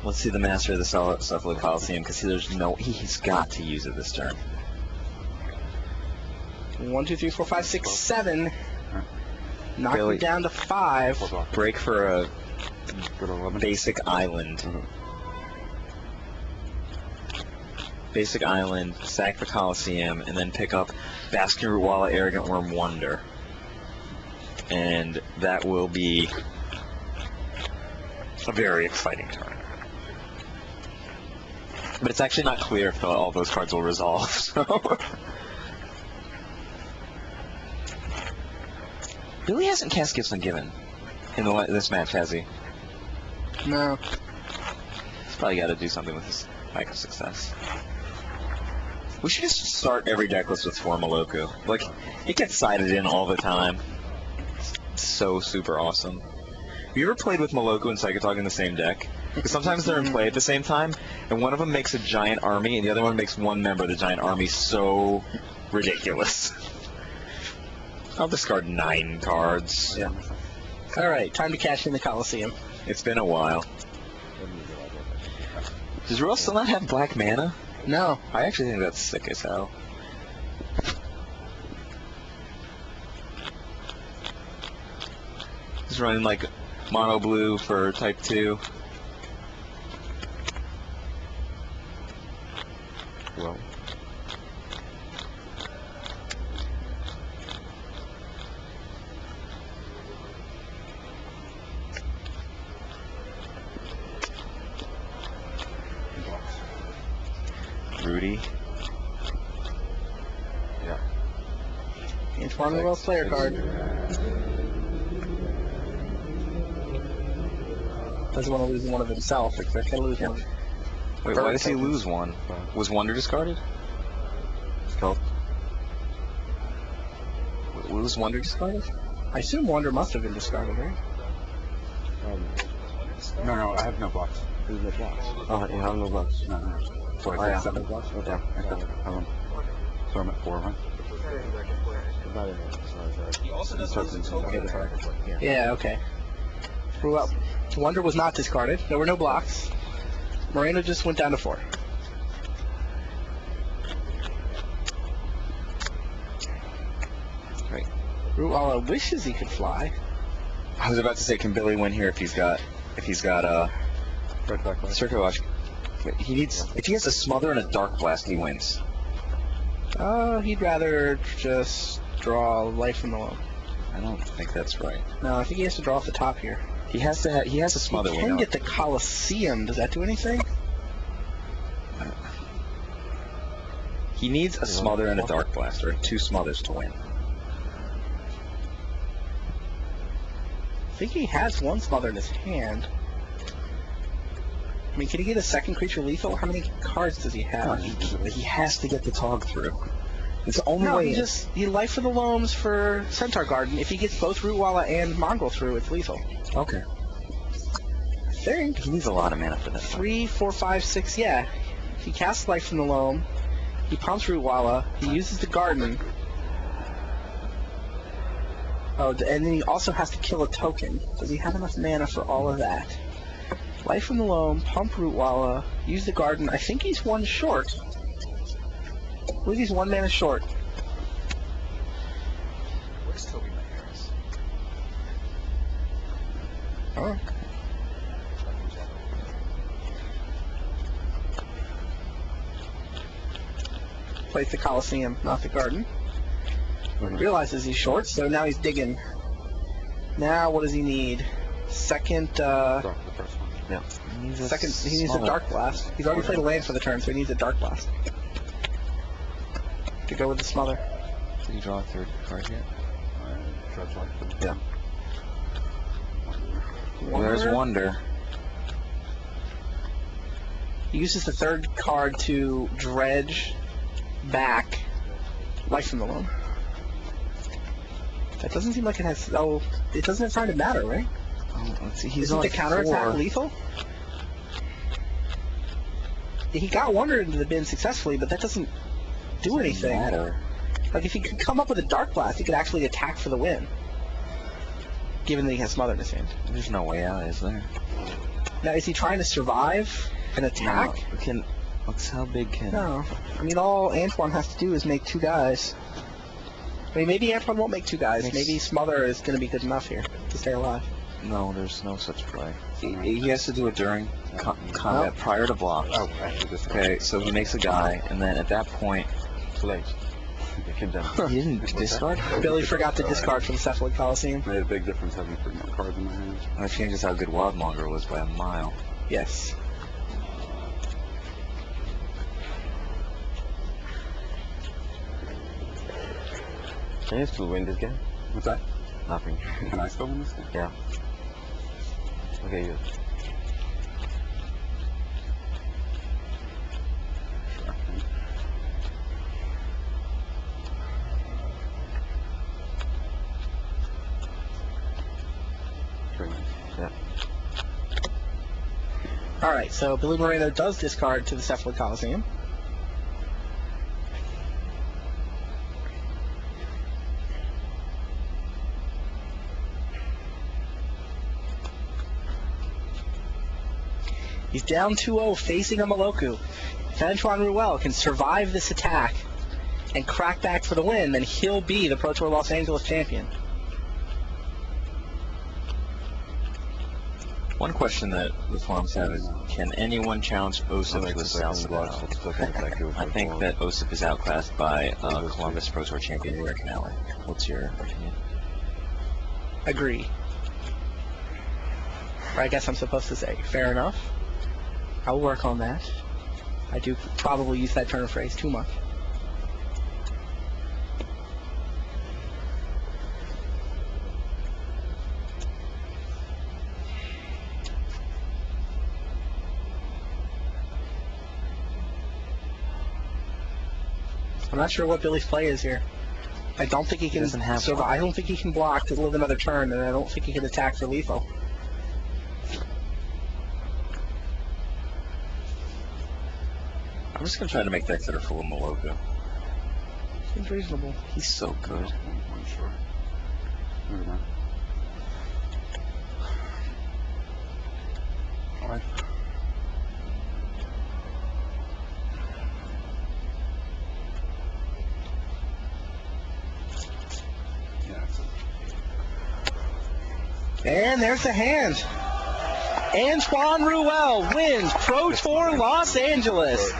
Let's see the master of the Suffolk Coliseum, because he's got to use it this turn. 1, 2, 3, 4, 5, 6, 7. Knock Billy. him down to 5. Break for a Go to 11. basic island. Basic island, sack the Coliseum, and then pick up Basking Root Walla, Arrogant Worm, Wonder. And that will be a very exciting turn. But it's actually not clear if all those cards will resolve. So. Billy hasn't cast Gifts Ungiven in this match, has he? No. He's probably got to do something with his lack of success. We should just start every deck list with 4 Moloku. Like, it gets sided in all the time. It's so super awesome. Have you ever played with Moloku and Psychotog in the same deck? Because sometimes they're in play at the same time, and one of them makes a giant army, and the other one makes one member of the giant army so ridiculous. I'll discard 9 cards. Yeah. All right, time to cash in the Coliseum. It's been a while. Does Ruel still not have black mana? No. I actually think that's sick as hell. He's running like mono blue for type 2. Well. Rudy. Yeah. Antoine Ruel's player card. Doesn't want to lose one of himself. If they're going to lose one. Wait, why does he lose one? Was Wonder discarded? Skull. Was Wonder discarded? I assume Wonder must have been discarded, right? No, I have no blocks. There's no blocks. Oh, you have no blocks? No. So I yeah. 7 blocks? Okay. So I'm at 4, huh? Yeah, okay. Well, Wonder was not discarded. There were no blocks. Moreno just went down to 4. Right. Ruala wishes he could fly. I was about to say, can Billy win here if he's got Circuit Watch? He needs, if he has a Smother and a Dark Blast, he wins. He'd rather just draw Life from the Loam. I don't think that's right. No, I think he has to draw off the top here. He has a Smother. He can get the Coliseum. Does that do anything? He needs a Smother and a Dark Blast, or 2 Smothers to win. I think he has 1 Smother in his hand. I mean, can he get a second creature lethal? How many cards does he have? He has to get the Tog through. It's the only No, way. he Life for the Loams for Centaur Garden. If he gets both Rootwalla and Mongrel through, it's lethal. Okay. I think. He needs a lot of mana for that. 3, 4, 5, 6, yeah. He casts Life from the Loam. He pumps Rootwalla. He uses the Garden. Oh, and then he also has to kill a token. Does he have enough mana for all of that? Life from the Loam, pump Rootwalla, use the Garden. I think he's 1 short. I believe he's 1 mana short. Where's Toby Harris? Oh. Plays the Coliseum, not the Garden. Realizes he's short, so now he's digging. Now what does he need? Second, Drop the first one. Yeah. he needs a Dark Blast. He's already played a land for the turn, so he needs a Dark Blast. To go with the Smother. Did he draw a 3rd card yet? Yeah. There's Wonder. He uses the third card to dredge back Life from the Loam. That doesn't seem like it has. Oh, it doesn't have time to matter, right? Oh, let's see. He's Isn't on the counterattack 4. lethal? He got Wonder into the bin successfully, but that doesn't do anything. Matter. Like, if he could come up with a Dark Blast, he could actually attack for the win. Given that he has Smother in his hand. There's no way out, is there? Now, is he trying to survive an attack? No. How big can... No. I mean, all Antoine has to do is make 2 guys. I mean, maybe Antoine won't make 2 guys. Maybe Smother is going to be good enough here to stay alive. No, there's no such play. He has to do it during combat, prior to block. Oh, after this. Okay, so he makes a guy, and then at that point... Too late. It came down. He didn't discard? Billy forgot to discard from the Cephalid Coliseum. Made a big difference having 3 more cards in my hand. That changes how good Wildmonger was by a mile. Yes. Can you still win this game? What's that? Nothing. Can I still win this game? Yeah. Okay, good. Yeah. Alright, so Billy Moreno does discard to the Cephalid Coliseum. He's down 2-0 facing a Moloku. If Antoine Ruel can survive this attack and crack back for the win, then he'll be the Pro Tour Los Angeles champion. One question that the forums have is, can anyone challenge Osip to the South Block? I think that Osip is outclassed by Columbus Pro Tour champion Rick Mallett. What's your opinion? Agree. Or I guess I'm supposed to say, fair enough. I'll work on that. I do probably use that turn of phrase too much. I'm not sure what Billy's play is here. I don't think he can survive. I don't think he can block to live another turn, and I don't think he can attack for lethal. I'm just going to try to make decks that are full of Moloku. Seems reasonable. He's so good. I'm sure. Never mind. Alright. And there's the hand. Antoine Ruel wins Pro Tour Los Angeles.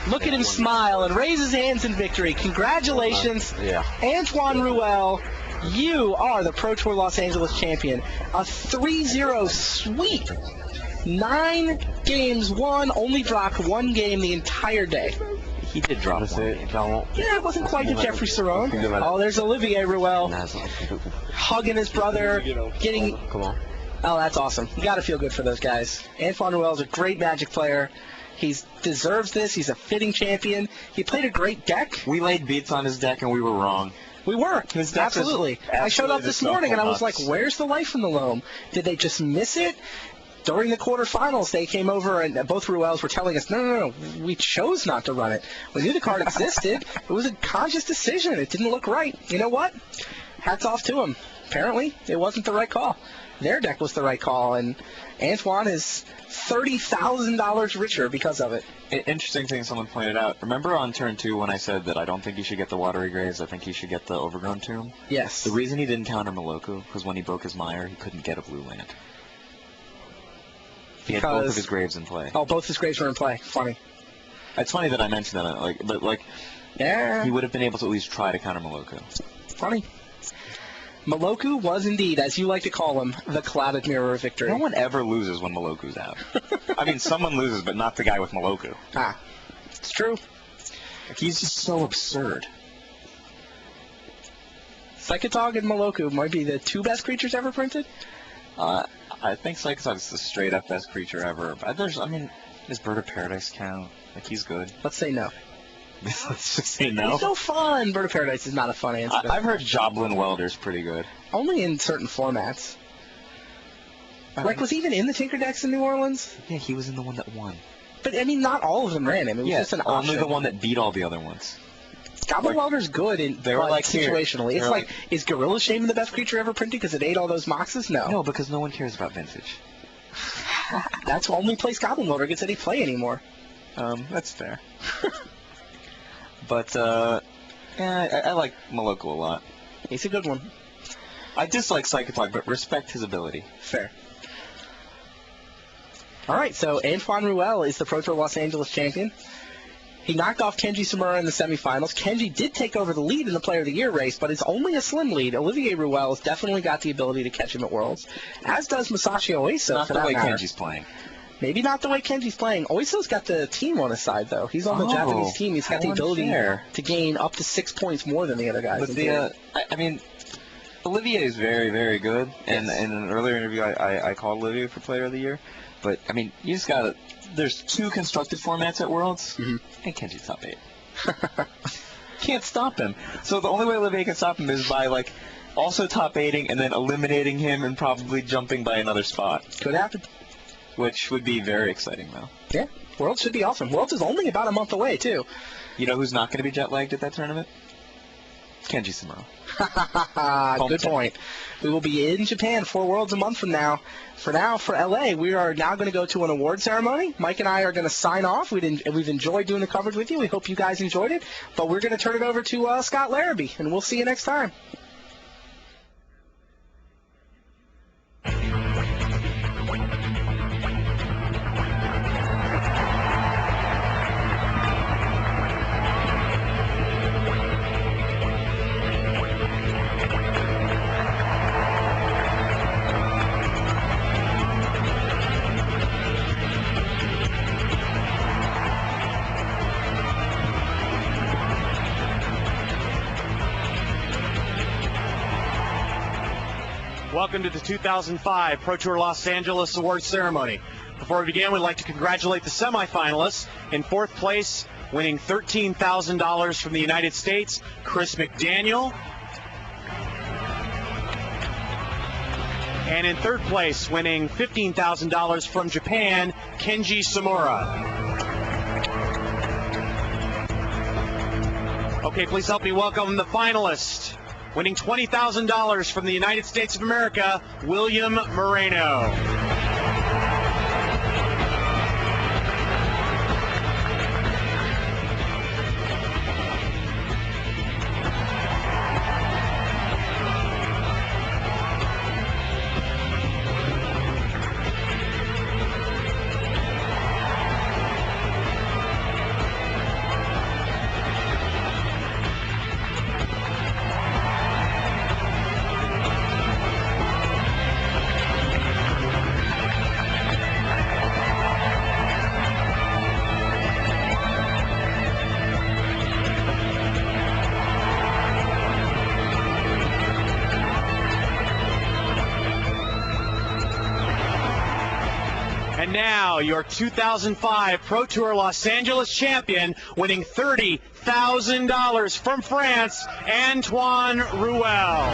Look at him smile and raise his hands in victory. Congratulations, Antoine Ruel. You are the Pro Tour Los Angeles champion. A 3-0 sweep. 9 games won, only dropped 1 game the entire day. He did drop one. Yeah, it wasn't quite the Jeffrey Cerrone. Oh, there's Olivier Ruel hugging his brother, getting... Come on. Oh, that's awesome. You got to feel good for those guys. Antoine Ruel is a great Magic player. He deserves this. He's a fitting champion. He played a great deck. We laid beats on his deck and we were wrong. We were. Absolutely. I showed up this morning and I was like, where's the life in the loam? Did they just miss it? During the quarterfinals, they came over and both Ruels were telling us, no, we chose not to run it. We knew the card existed. It was a conscious decision. It didn't look right. You know what? Hats off to him. Apparently, it wasn't the right call. Their deck was the right call, and Antoine is $30,000 richer because of it. Interesting thing someone pointed out. Remember on turn 2 when I said that I don't think he should get the Watery Graves, I think he should get the Overgrown Tomb? Yes. The reason he didn't counter Moloku was when he broke his Mire, he couldn't get a blue land. He had both of his graves in play. Oh, both his graves were in play. Funny. It's funny that I mentioned that, but yeah, he would have been able to at least try to counter Moloku. Funny. Moloku was indeed, as you like to call him, the clouded mirror of victory. No one ever loses when Moloku's out. I mean, someone loses, but not the guy with Moloku. Ah, it's true. He's just so absurd. Psychotog and Moloku might be the 2 best creatures ever printed. I think Psychotog is the straight up best creature ever. There's Does Bird of Paradise count? Like, he's good. Let's say no. Let's just say no. It's no fun. Bird of Paradise is not a fun answer. I've heard Joblin Welder's pretty good. Only in certain formats. Like, was he even in the Tinker Decks in New Orleans? Yeah, he was in the one that won. But, I mean, not all of them ran him. It was just an option. Only the one that beat all the other ones. Goblin Welder's good they were like situationally. It's like, is Gorilla Shaman the best creature ever printed because it ate all those moxes? No. No, because no one cares about Vintage. That's the only place Goblin Welder gets any play anymore. That's fair. But, I like Moloko a lot. He's a good one. I dislike Psychotog, but respect his ability. Fair. All right, so Antoine Ruel is the Pro Tour Los Angeles champion. He knocked off Kenji Samura in the semifinals. Kenji did take over the lead in the Player of the Year race, but it's only a slim lead. Olivier Ruel has definitely got the ability to catch him at Worlds, as does Masashi Oiso. Not the way Kenji's playing. Maybe not the way Kenji's playing. Oiso's got the team on his side, though. He's on the Japanese team. He's got the ability to gain up to 6 points more than the other guys. But I mean, Olivier is very, very good. And in an earlier interview, I called Olivier for Player of the Year. But, I mean, you just got to... There's 2 constructed formats at Worlds, and Kenji's top 8. Can't stop him. So the only way Olivier can stop him is by, like, also top 8ing and then eliminating him and probably jumping by another spot. Could happen. Which would be very exciting, though. Yeah, Worlds should be awesome. Worlds is only about a month away, too. You know who's not going to be jet-lagged at that tournament? Kenji Samura. Good point. We will be in Japan 4 Worlds a month from now. For LA, we are now going to go to an award ceremony. Mike and I are going to sign off. We've enjoyed doing the coverage with you. We hope you guys enjoyed it. But we're going to turn it over to Scott Larrabee, and we'll see you next time. Welcome to the 2005 Pro Tour Los Angeles Awards Ceremony. Before we begin, we'd like to congratulate the semifinalists. In 4th place, winning $13,000 from the United States, Chris McDaniel. And in 3rd place, winning $15,000 from Japan, Kenji Samura. Okay, please help me welcome the finalists. Winning $20,000 from the United States of America, William Moreno. And now, your 2005 Pro Tour Los Angeles champion, winning $30,000 from France, Antoine Ruel.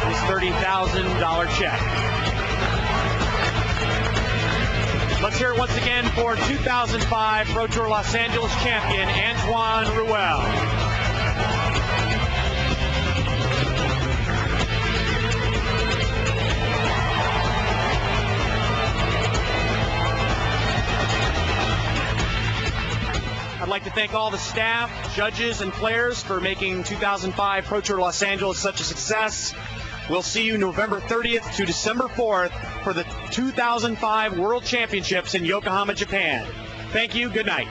This $30,000 check. Let's hear it once again for 2005 Pro Tour Los Angeles champion, Antoine Ruel. I'd like to thank all the staff, judges, and players for making 2005 Pro Tour Los Angeles such a success. We'll see you November 30th to December 4th for the 2005 World Championships in Yokohama, Japan. Thank you. Good night.